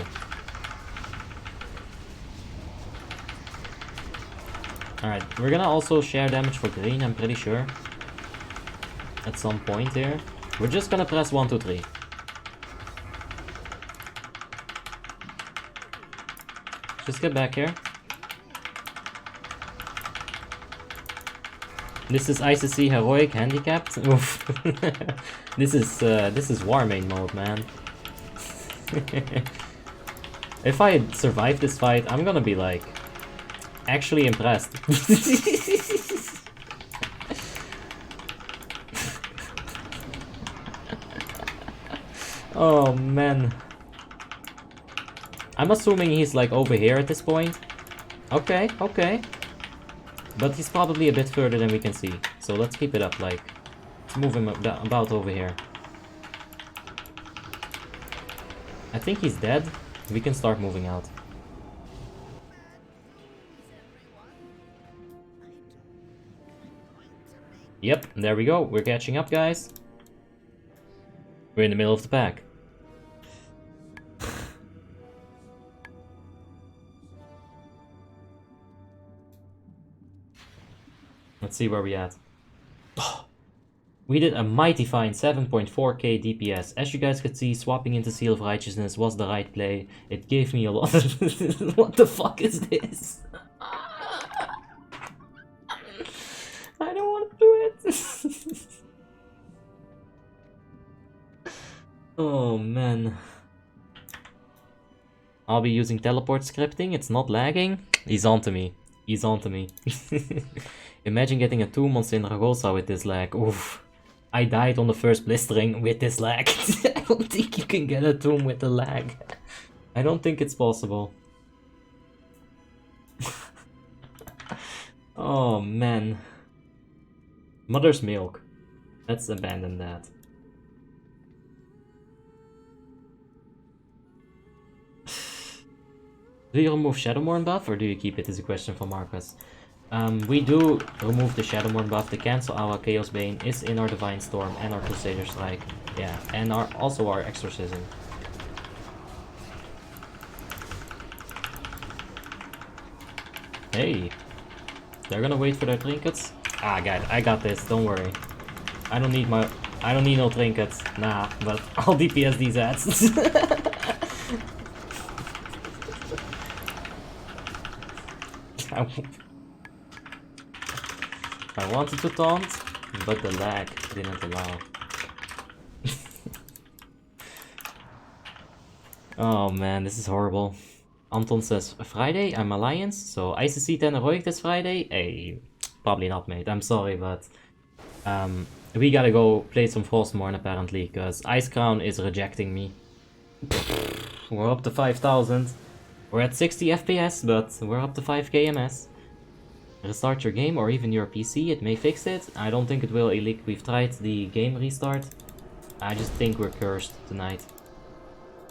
[SPEAKER 1] Alright, we're gonna also share damage for green, I'm pretty sure. At some point here. We're just gonna press 1, 2, 3. Just get back here. This is ICC heroic handicapped. Oof. This is Warmane mode, man. If I survive this fight, I'm gonna be like actually impressed. Oh man. I'm assuming he's like over here at this point. Okay, okay. But he's probably a bit further than we can see. So let's keep it up, like, let's move him about over here. I think he's dead. We can start moving out. Yep, there we go. We're catching up, guys. We're in the middle of the pack. Let's see where we at. We did a mighty fine 7.4k DPS. As you guys could see, swapping into Seal of Righteousness was the right play. It gave me a lot of... What the fuck is this? I don't want to do it. Oh man. I'll be using teleport scripting. It's not lagging. He's onto me. He's onto me. Imagine getting a tomb on Sindragosa with this lag. Oof. I died on the first blistering with this lag. I don't think you can get a tomb with the lag. I don't think it's possible. Oh man. Mother's milk. Let's abandon that. Do you remove Shadowmourne buff or do you keep it, is a question from Marcus. We do remove the Shadowmourne buff. The cancel our Chaos Bane is in our Divine Storm and our Crusader Strike. Yeah, and also our Exorcism. Hey, they're gonna wait for their trinkets. Ah, guys, I got this. Don't worry. I don't need no trinkets. Nah, but I'll DPS these ads. I wanted to taunt, but the lag didn't allow. Oh man, this is horrible. Anton says, Friday, I'm Alliance, so ICC 10 heroic this Friday? Hey, probably not, mate. I'm sorry, but we gotta go play some Frostmourne apparently, because Icecrown is rejecting me. We're up to 5,000. We're at 60 FPS, but we're up to 5k MS. Restart your game or even your PC, it may fix it. I don't think it will, Elik. We've tried the game restart. I just think we're cursed tonight.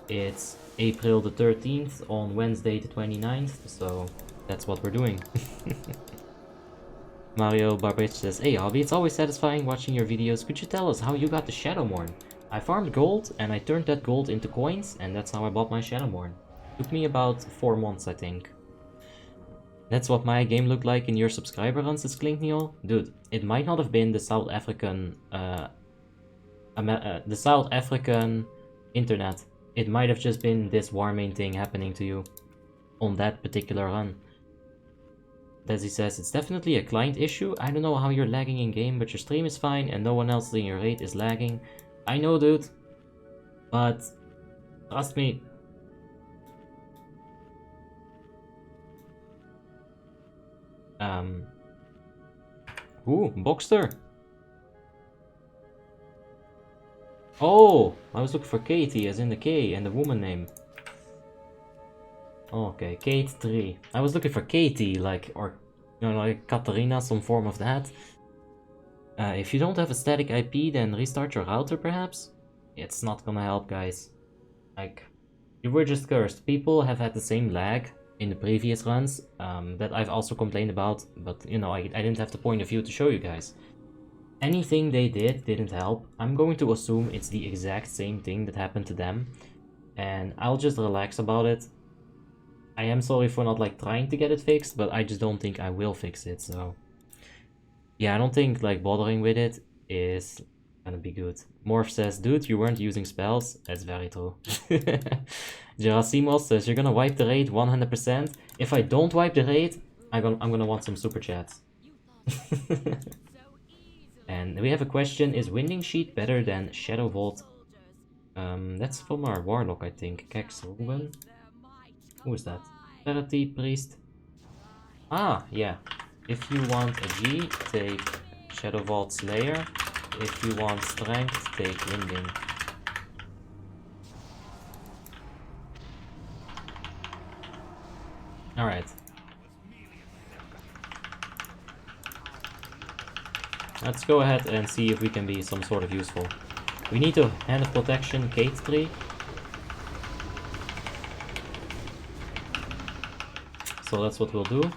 [SPEAKER 1] It's April the 13th on Wednesday the 29th, so that's what we're doing. Mario Barbage says, hey Hobby, it's always satisfying watching your videos. Could you tell us how you got the Shadowmourne? I farmed gold and I turned that gold into coins and that's how I bought my Shadowmourne. Took me about 4 months, I think. That's what my game looked like in your subscriber runs, says Klinkniel. Dude, it might not have been the South African internet. It might have just been this Warmane thing happening to you on that particular run. Desi says, it's definitely a client issue. I don't know how you're lagging in game, but your stream is fine and no one else in your raid is lagging. I know, dude, but trust me. Ooh, Boxster. Oh, I was looking for Katie as in the K and the woman name. Okay, Kate 3. I was looking for Katie, like, or, you know, like Katarina, some form of that. If you don't have a static IP, then restart your router, perhaps? It's not gonna help, guys. Like, you were just cursed. People have had the same lag in the previous runs that I've also complained about, but, you know, I didn't have the point of view to show you guys. Anything they did didn't help. I'm going to assume it's the exact same thing that happened to them, and I'll just relax about it. I am sorry for not like trying to get it fixed, but I just don't think I will fix it, so yeah, I don't think like bothering with it is gonna be good. Morph says, dude, you weren't using spells. That's very true. Gerasimos says, you're gonna wipe the raid 100%. If I don't wipe the raid, I'm gonna want some super chats. And we have a question, is Winding Sheet better than Shadow Vault? That's from our Warlock, I think. Kex Ruben. Who is that? Asperity Priest. Ah, yeah. If you want a G, take Shadow Vault Slayer. If you want Strength, take Winding. Alright. Let's go ahead and see if we can be some sort of useful. We need to Hand of Protection Kate 3. So that's what we'll do.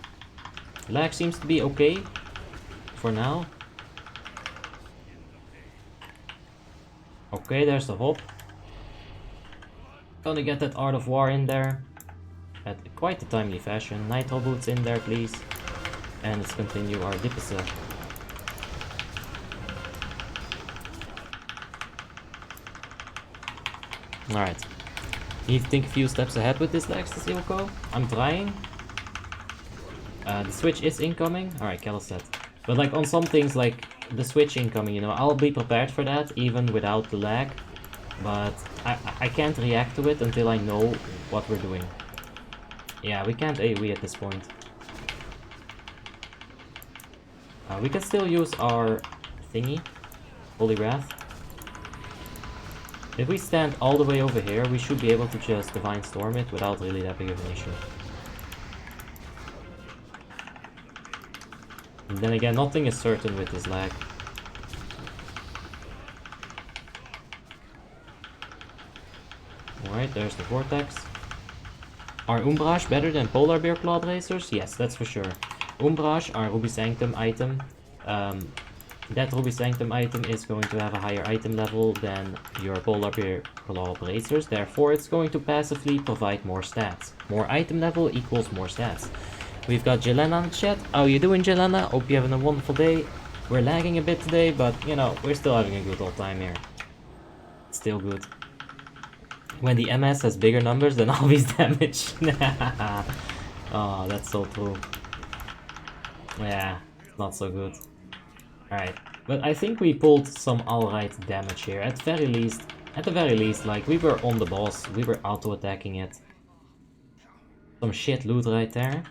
[SPEAKER 1] Lagg seems to be okay for now. Okay, there's the hop. Gonna get that Art of War in there at quite a timely fashion. Nitro Boots in there, please. And let's continue our Dipisa. Alright. Need to think a few steps ahead with this Lagg Silco. I'm trying. The switch is incoming. Alright, Kelset. But like on some things like the switch incoming, you know, I'll be prepared for that even without the lag. But I can't react to it until I know what we're doing. Yeah, we can't AoE at this point. We can still use our thingy, Holy Wrath. If we stand all the way over here, we should be able to just Divine Storm it without really that big of an issue. And then again, nothing is certain with this lag. Alright, there's the Vortex. Are Umbrage better than Polar Bear Claw Bracers? Yes, that's for sure. Umbrage, our Ruby Sanctum item. That Ruby Sanctum item is going to have a higher item level than your Polar Bear Claw Bracers. Therefore, it's going to passively provide more stats. More item level equals more stats. We've got Jelena in the chat. How you doing, Jelena? Hope you're having a wonderful day. We're lagging a bit today, but, you know, we're still having a good old time here. It's still good. When the MS has bigger numbers than Alvy's damage. Oh, that's so true. Yeah, not so good. Alright, but I think we pulled some alright damage here. At the very least, like, we were on the boss. We were auto-attacking it. Some shit loot right there.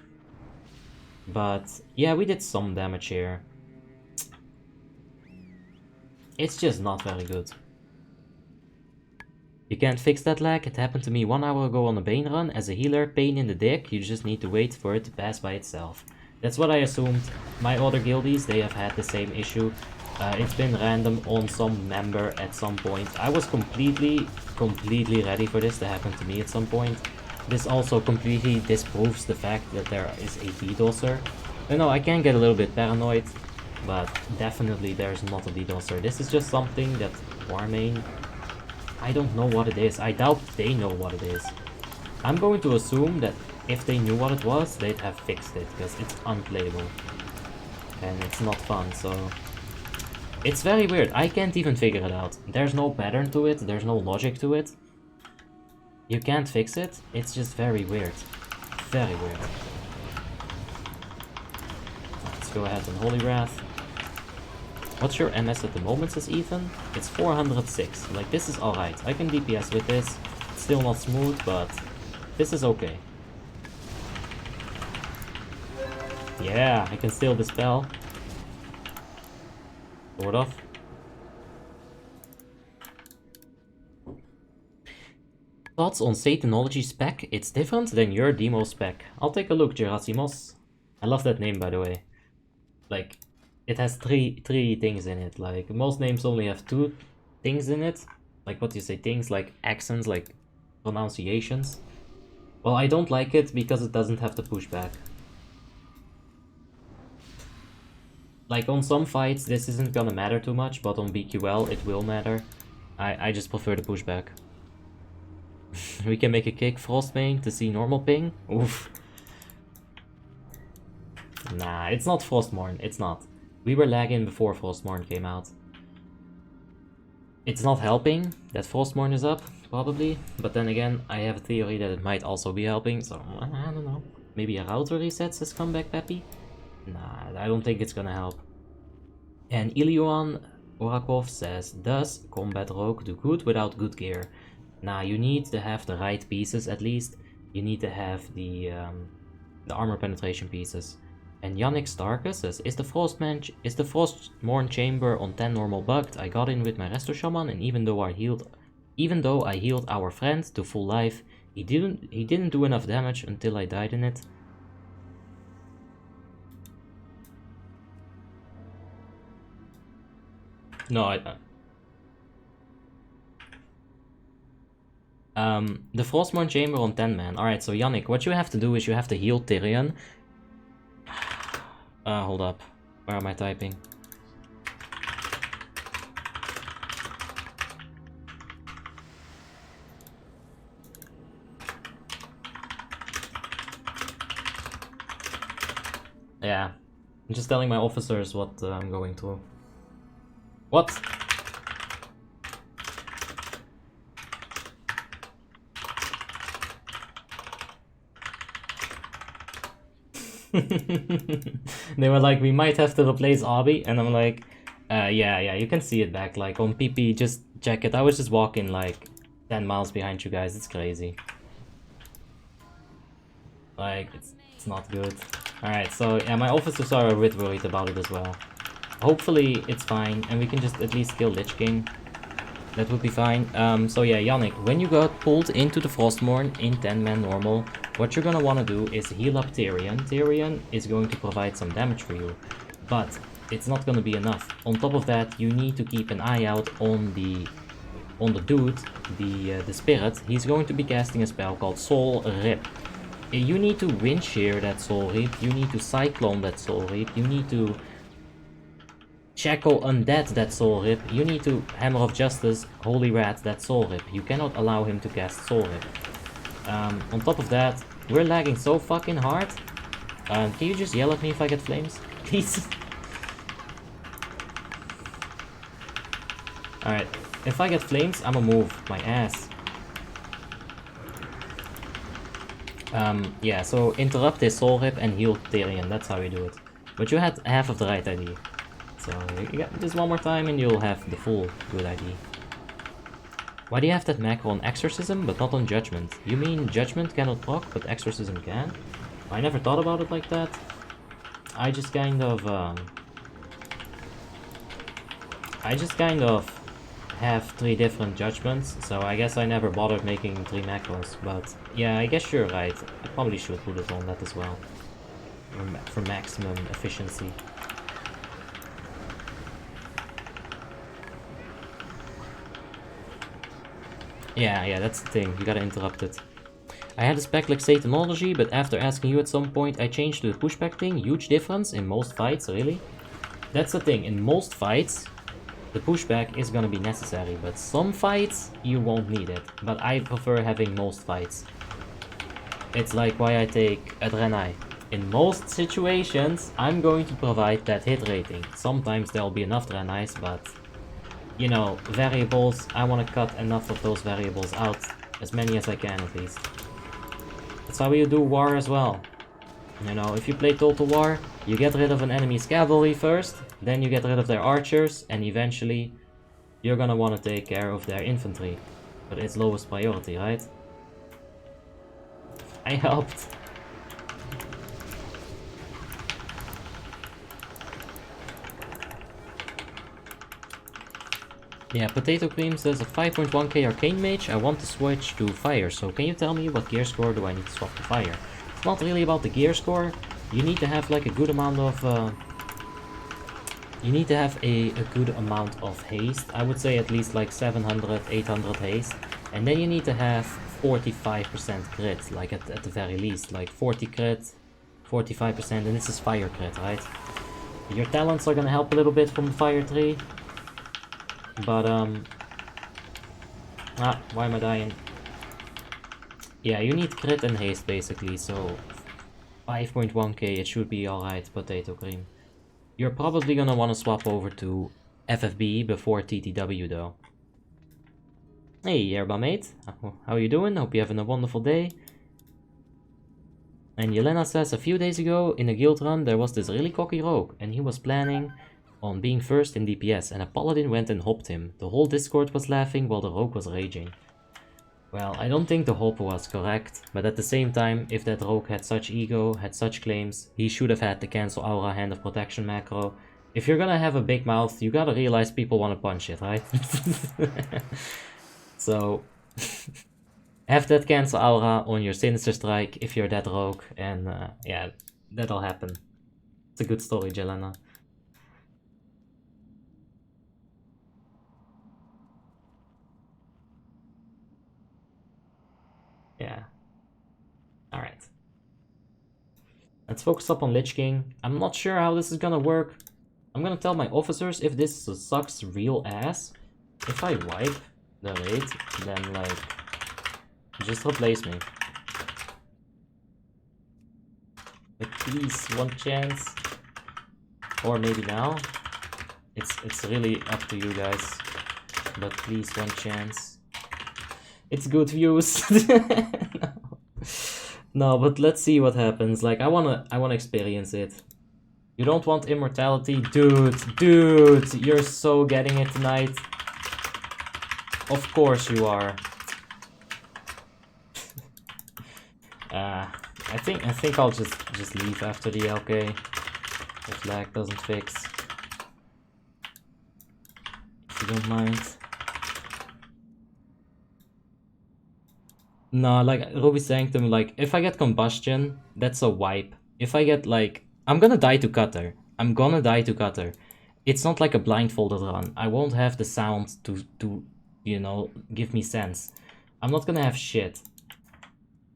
[SPEAKER 1] But, yeah, we did some damage here. It's just not very good. You can't fix that lag. It happened to me 1 hour ago on a Bane run. As a healer, pain in the dick. You just need to wait for it to pass by itself. That's what I assumed. My other guildies, they have had the same issue. It's been random on some member at some point. I was completely ready for this to happen to me at some point. This also completely disproves the fact that there is a DDoSer. I know I can get a little bit paranoid, but definitely there's not a DDoSer. This is just something that Warmane, I don't know what it is. I doubt they know what it is. I'm going to assume that if they knew what it was, they'd have fixed it, because it's unplayable. And it's not fun, so... It's very weird. I can't even figure it out. There's no pattern to it, there's no logic to it. You can't fix it, it's just very weird. Very weird. Let's go ahead and Holy Wrath. What's your MS at the moment, says Ethan? It's 406. Like, this is alright. I can DPS with this. It's still not smooth, but this is okay. Yeah, I can still dispel. Sort of. Thoughts on Satanology spec? It's different than your demo spec. I'll take a look, Gerasimos. I love that name, by the way. Like, it has three things in it. Like, most names only have 2 things in it. Like, what do you say? Things like accents, like pronunciations. Well, I don't like it because it doesn't have the pushback. Like, on some fights, this isn't gonna matter too much, but on BQL, it will matter. I just prefer the pushback. We can make a kick Frostbane to see normal ping. Oof. Nah, it's not Frostmourne. It's not. We were lagging before Frostmourne came out. It's not helping that Frostmourne is up, probably. But then again, I have a theory that it might also be helping, so I don't know. Maybe a router resets his comeback Peppy? Nah, I don't think it's gonna help. And Ilioan Orakov says, does Combat Rogue do good without good gear? Nah, you need to have the right pieces at least. You need to have the armor penetration pieces. And Yannick Starker says, is the Frostmourne chamber on 10 normal bugged? I got in with my Resto Shaman, and even though I healed our friend to full life, he didn't do enough damage until I died in it. No, the Frostmourne chamber on 10 man. Alright, so Yannick, what you have to do is you have to heal Tyrion. Hold up. Where am I typing? Yeah. I'm just telling my officers what I'm going through. What? They were like, we might have to replace Obby, and I'm like, yeah, you can see it back, like, on PP, just check it. I was just walking, like, 10 miles behind you guys, it's crazy. Like, it's not good. Alright, so, yeah, my officers are a bit worried about it as well. Hopefully, it's fine, and we can just at least kill Lich King. That would be fine. So yeah, Yannick, when you got pulled into the Frostmourne in 10-man normal, what you're gonna want to do is heal up Tyrion. Tyrion is going to provide some damage for you, but it's not gonna be enough. On top of that, you need to keep an eye out on the dude, the spirit. He's going to be casting a spell called Soul Rip. You need to Wind Shear that Soul Rip, you need to Cyclone that Soul Rip, you need to Shackle Undead that Soul Rip, you need to Hammer of Justice, Holy Rat that Soul Rip. You cannot allow him to cast Soul Rip. On top of that, we're lagging so fucking hard. Can you just yell at me if I get flames? Please? Alright, if I get flames, I'ma move my ass. Yeah, so interrupt his Soul Rip and heal Tyrion, that's how you do it. But you had half of the right idea. So, you got this one more time and you'll have the full good ID. Why do you have that macro on Exorcism, but not on Judgment? You mean Judgment cannot proc, but Exorcism can? I never thought about it like that. I just kind of have 3 different Judgments, so I guess I never bothered making 3 macros, but yeah, I guess you're right. I probably should put it on that as well. For maximum efficiency. Yeah, that's the thing, you gotta interrupt it. I had a spec like Satanology, but after asking you at some point, I changed to the pushback thing. Huge difference in most fights, really. That's the thing, in most fights, the pushback is gonna be necessary, but some fights, you won't need it. But I prefer having most fights. It's like why I take Adrenai. In most situations, I'm going to provide that hit rating. Sometimes there'll be enough Drenais, but you know, variables, I want to cut enough of those variables out, as many as I can at least. That's how you do war as well. You know, if you play Total War, you get rid of an enemy's cavalry first, then you get rid of their archers, and eventually you're gonna want to take care of their infantry. But it's lowest priority, right? I helped. Yeah, Potato Cream says a 5.1k Arcane Mage. I want to switch to Fire, so can you tell me what gear score do I need to swap to Fire? It's not really about the gear score. You need to have like a good amount of you need to have a good amount of haste. I would say at least like 700, 800 haste. And then you need to have 45% crit, like at the very least. Like 40 crit, 45%, and this is fire crit, right? Your talents are gonna help a little bit from the fire tree. But, why am I dying? Yeah, you need crit and haste basically, so 5.1k, it should be alright, Potato Cream. You're probably gonna want to swap over to FFB before TTW though. Hey, Yerba mate. How you doing? Hope you're having a wonderful day. And Yelena says, a few days ago in a guild run there was this really cocky rogue, and he was planning on being first in DPS, and a Paladin went and hopped him. The whole Discord was laughing while the rogue was raging. Well, I don't think the hop was correct, but at the same time, if that rogue had such ego, had such claims, he should have had the cancel aura hand of protection macro. If you're gonna have a big mouth, you gotta realize people wanna punch it, right? So, have that cancel aura on your Sinister Strike if you're that rogue, and yeah, that'll happen. It's a good story, Jelena. Yeah. Alright. Let's focus up on Lich King. I'm not sure how this is gonna work. I'm gonna tell my officers if this sucks real ass. If I wipe the raid, then like, just replace me. But please, one chance. Or maybe now. It's really up to you guys. But please, one chance. It's good views. No. No, but let's see what happens. Like, I wanna experience it. You don't want immortality? Dude, you're so getting it tonight. Of course you are. I think I'll just leave after the LK. If Lagg doesn't fix. If you don't mind. No, like Ruby Sanctum, like if I get combustion, that's a wipe. If I get like, I'm gonna die to Cutter. I'm gonna die to Cutter. It's not like a blindfolded run. I won't have the sound to you know, give me sense. I'm not gonna have shit.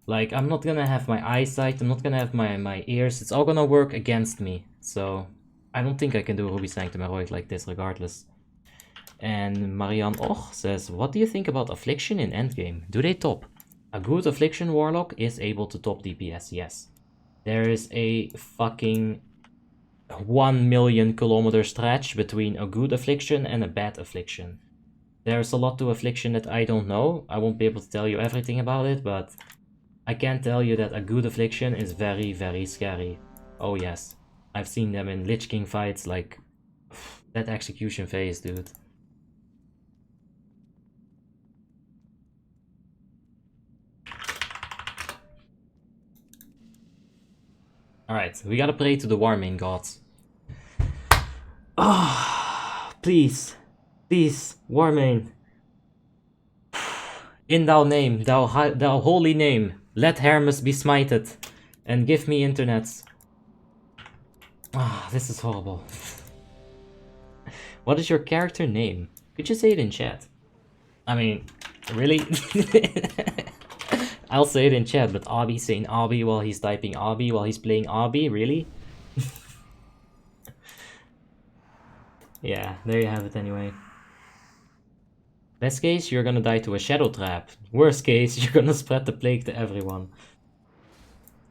[SPEAKER 1] Like, I'm not gonna have my eyesight, I'm not gonna have my ears. It's all gonna work against me. So, I don't think I can do Ruby Sanctum Heroic like this regardless. And Marianne Och says, what do you think about Affliction in endgame? Do they top? A good Affliction Warlock is able to top DPS, yes. There is a fucking 1 million kilometer stretch between a good Affliction and a bad Affliction. There's a lot to Affliction that I don't know. I won't be able to tell you everything about it, but I can tell you that a good Affliction is very, very scary. Oh yes. I've seen them in Lich King fights, like, that execution phase, dude. Alright, we gotta pray to the Warmane gods. Ah, please, Warmane. In thou name, thou holy name, let Hermes be smited, and give me internets. Ah, this is horrible. What is your character name? Could you say it in chat? I mean, really? I'll say it in chat, but Obby saying Obby while he's typing Obby while he's playing Obby, really? Yeah, there you have it anyway. Best case, you're gonna die to a shadow trap. Worst case, you're gonna spread the plague to everyone.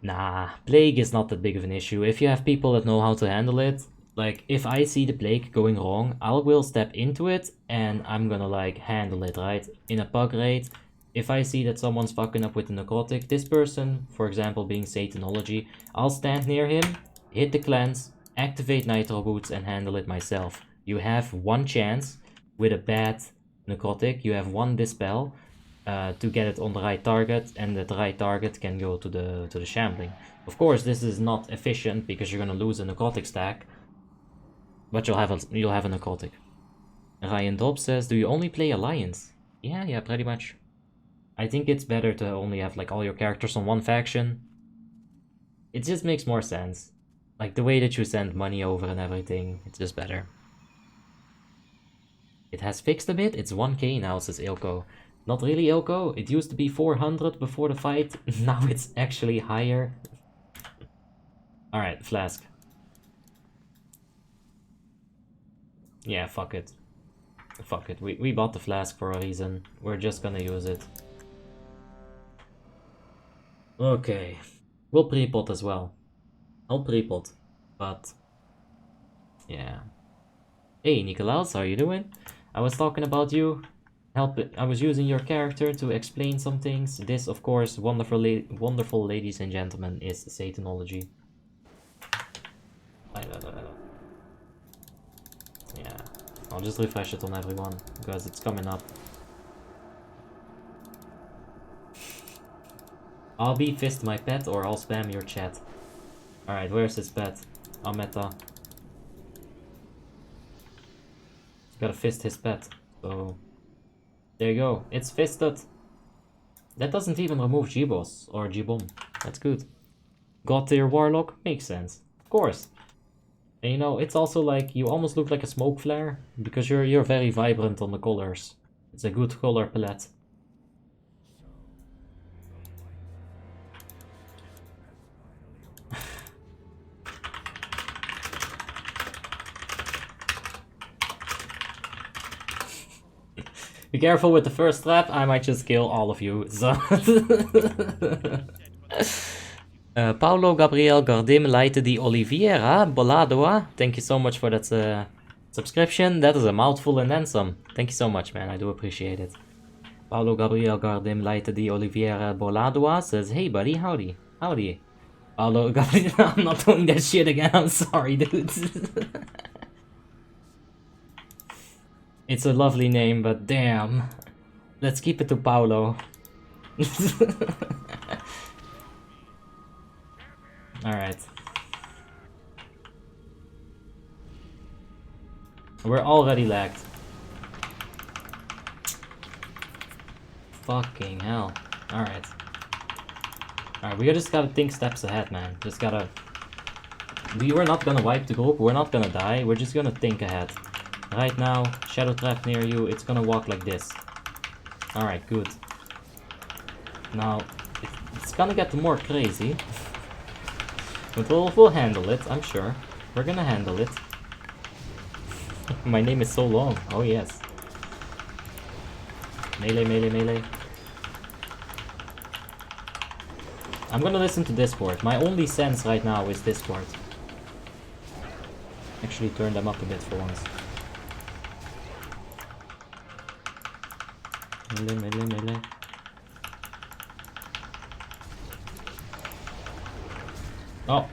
[SPEAKER 1] Nah, plague is not that big of an issue. If you have people that know how to handle it, like, if I see the plague going wrong, I will step into it and I'm gonna, like, handle it, right? In a pug raid, if I see that someone's fucking up with the necrotic, this person, for example, being Satanology, I'll stand near him, hit the cleanse, activate Nitro Boots, and handle it myself. You have one chance with a bad necrotic, you have one dispel to get it on the right target, and that right target can go to the shambling. Of course, this is not efficient because you're gonna lose a necrotic stack, but you'll have a necrotic. Ryan Dobbs says, do you only play Alliance? Yeah, pretty much. I think it's better to only have like all your characters on one faction. It just makes more sense. Like the way that you send money over and everything, it's just better. It has fixed a bit, it's 1k now, says Ilko. Not really, Ilko, it used to be 400 before the fight, now it's actually higher. Alright, Flask. Yeah, fuck it. Fuck it, we bought the Flask for a reason. We're just gonna use it. Okay. We'll pre-pot as well. I'll pre-pot, but... yeah. Hey, Nikolaus, how you doing? I was talking about you. I was using your character to explain some things. This, of course, wonderful ladies and gentlemen, is Satanology. Yeah, I'll just refresh it on everyone, because it's coming up. I'll be fist my pet, or I'll spam your chat. Alright, where's his pet? Ameta. Gotta fist his pet, so... there you go, it's fisted. That doesn't even remove G-Boss or G-Bomb. That's good. God tier Warlock? Makes sense. Of course. And you know, it's also like, you almost look like a smoke flare, because you're very vibrant on the colors. It's a good color palette. Be careful with the first trap, I might just kill all of you, so... Paulo Gabriel Gardim Leite di Oliveira Boladoa, thank you so much for that subscription. That is a mouthful and then some. Thank you so much, man, I do appreciate it. Paulo Gabriel Gardim Leite di Oliveira Boladoa says, hey buddy, howdy. Howdy. Paulo Gabriel, I'm not doing that shit again, I'm sorry, dude. It's a lovely name, but damn. Let's keep it to Paulo. Alright. We're already lagged. Fucking hell. Alright. Alright, we just gotta think steps ahead, man. Just gotta... we're not gonna wipe the group, we're not gonna die, we're just gonna think ahead. Right now, Shadow Trap near you, it's gonna walk like this. Alright, good. Now, it's gonna get more crazy. But we'll handle it, I'm sure. We're gonna handle it. My name is so long, oh yes. Melee, melee, melee. I'm gonna listen to Discord. My only sense right now is Discord. Actually turn them up a bit for once. Melee, melee, melee. Oh,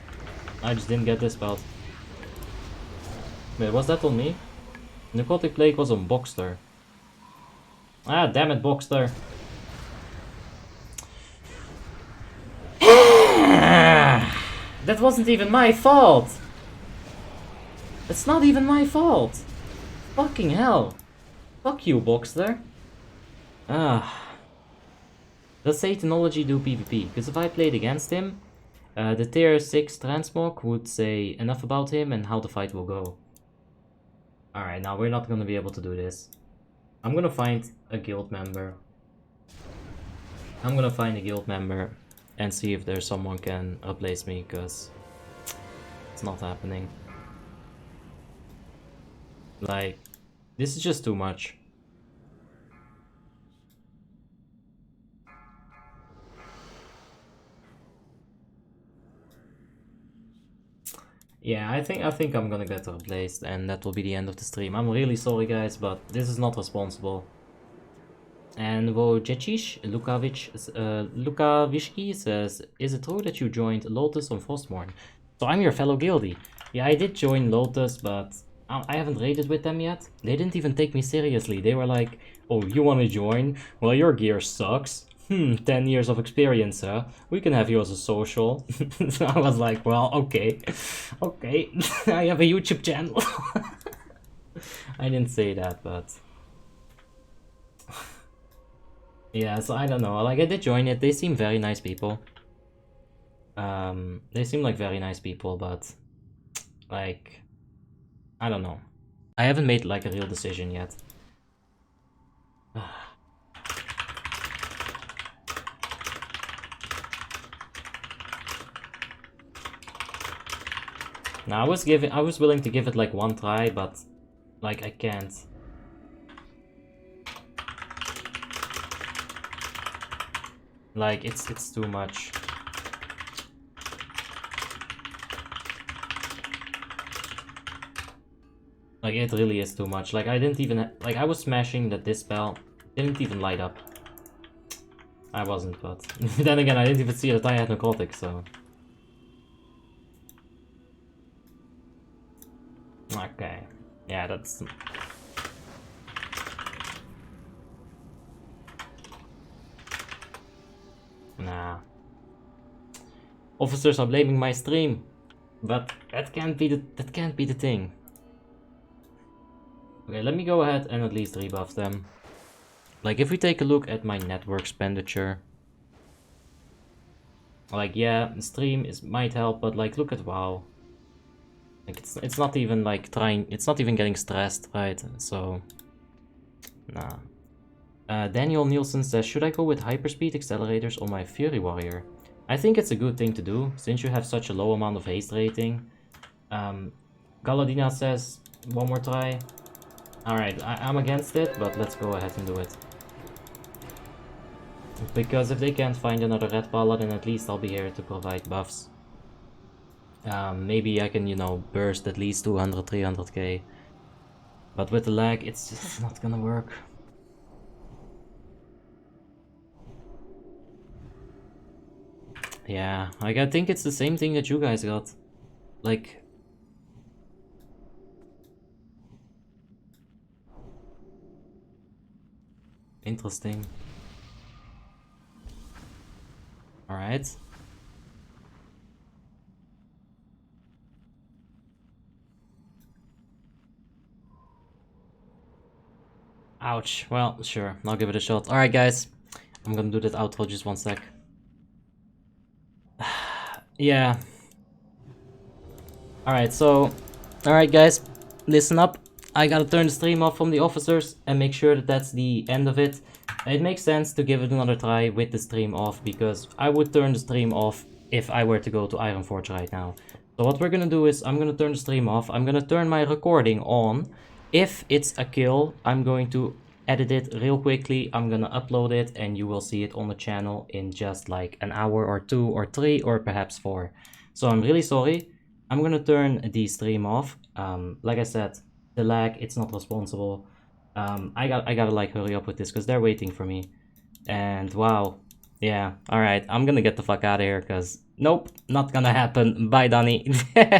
[SPEAKER 1] I just didn't get this belt. Wait, was that on me? Necrotic Plague was on Boxster. Ah, damn it, Boxster. That wasn't even my fault! It's not even my fault! Fucking hell. Fuck you, Boxster. Ah. Does Satanology do PvP? Because if I played against him, the tier 6 transmog would say enough about him and how the fight will go. Alright, now we're not gonna be able to do this. I'm gonna find a guild member. And see if there's someone can replace me, because it's not happening. Like, this is just too much. Yeah, I think I'm gonna get replaced, and that will be the end of the stream. I'm really sorry, guys, but this is not responsible. And WoTLK Lukavishki says, is it true that you joined Lotus on Frostmourne? So I'm your fellow guildie. Yeah, I did join Lotus, but I haven't raided with them yet. They didn't even take me seriously. They were like, oh, you wanna join? Well, your gear sucks. 10 years of experience, huh? We can have you as a social. So I was like, well, okay. Okay, I have a YouTube channel. I didn't say that, but yeah. So I don't know. Like I did join it. They seem very nice people. They seem like very nice people, but like I don't know. I haven't made like a real decision yet. Now I was willing to give it like one try, but like I can't. Like it's too much. Like it really is too much. Like I didn't even like I was smashing that this spell didn't even light up. I wasn't, but then again I didn't even see that I had necrotic, so. Okay. Yeah, that's... Nah. Officers are blaming my stream. But that can't be the thing. Okay, let me go ahead and at least rebuff them. Like if we take a look at my network expenditure. Like yeah, the stream might help, but like look at WoW. Like it's not even like it's not even getting stressed, right? So nah. Daniel Nielsen says, should I go with hyperspeed accelerators on my Fury Warrior? I think it's a good thing to do, since you have such a low amount of haste rating. Galadina says, one more try. Alright, I'm against it, but let's go ahead and do it. Because if they can't find another red Paladin, at least I'll be here to provide buffs. Maybe I can, you know, burst at least 200, 300k. But with the lag, it's just not gonna work. Yeah, like I think it's the same thing that you guys got. Like... Interesting. Alright. Ouch. Well, sure. I'll give it a shot. Alright, guys. I'm gonna do that outro just one sec. Yeah. Alright, so... Alright, guys. Listen up. I gotta turn the stream off from the officers and make sure that that's the end of it. It makes sense to give it another try with the stream off, because I would turn the stream off if I were to go to Ironforge right now. So what we're gonna do is, I'm gonna turn the stream off, I'm gonna turn my recording on. If it's a kill, I'm going to edit it real quickly, I'm gonna upload it, and you will see it on the channel in just like an hour or 2 or 3 or perhaps 4. So I'm really sorry. I'm gonna turn the stream off. Like I said, the lag, it's not responsible. I gotta like hurry up with this because they're waiting for me. And wow, yeah, alright, I'm gonna get the fuck out of here because nope, not gonna happen. Bye, Donnie.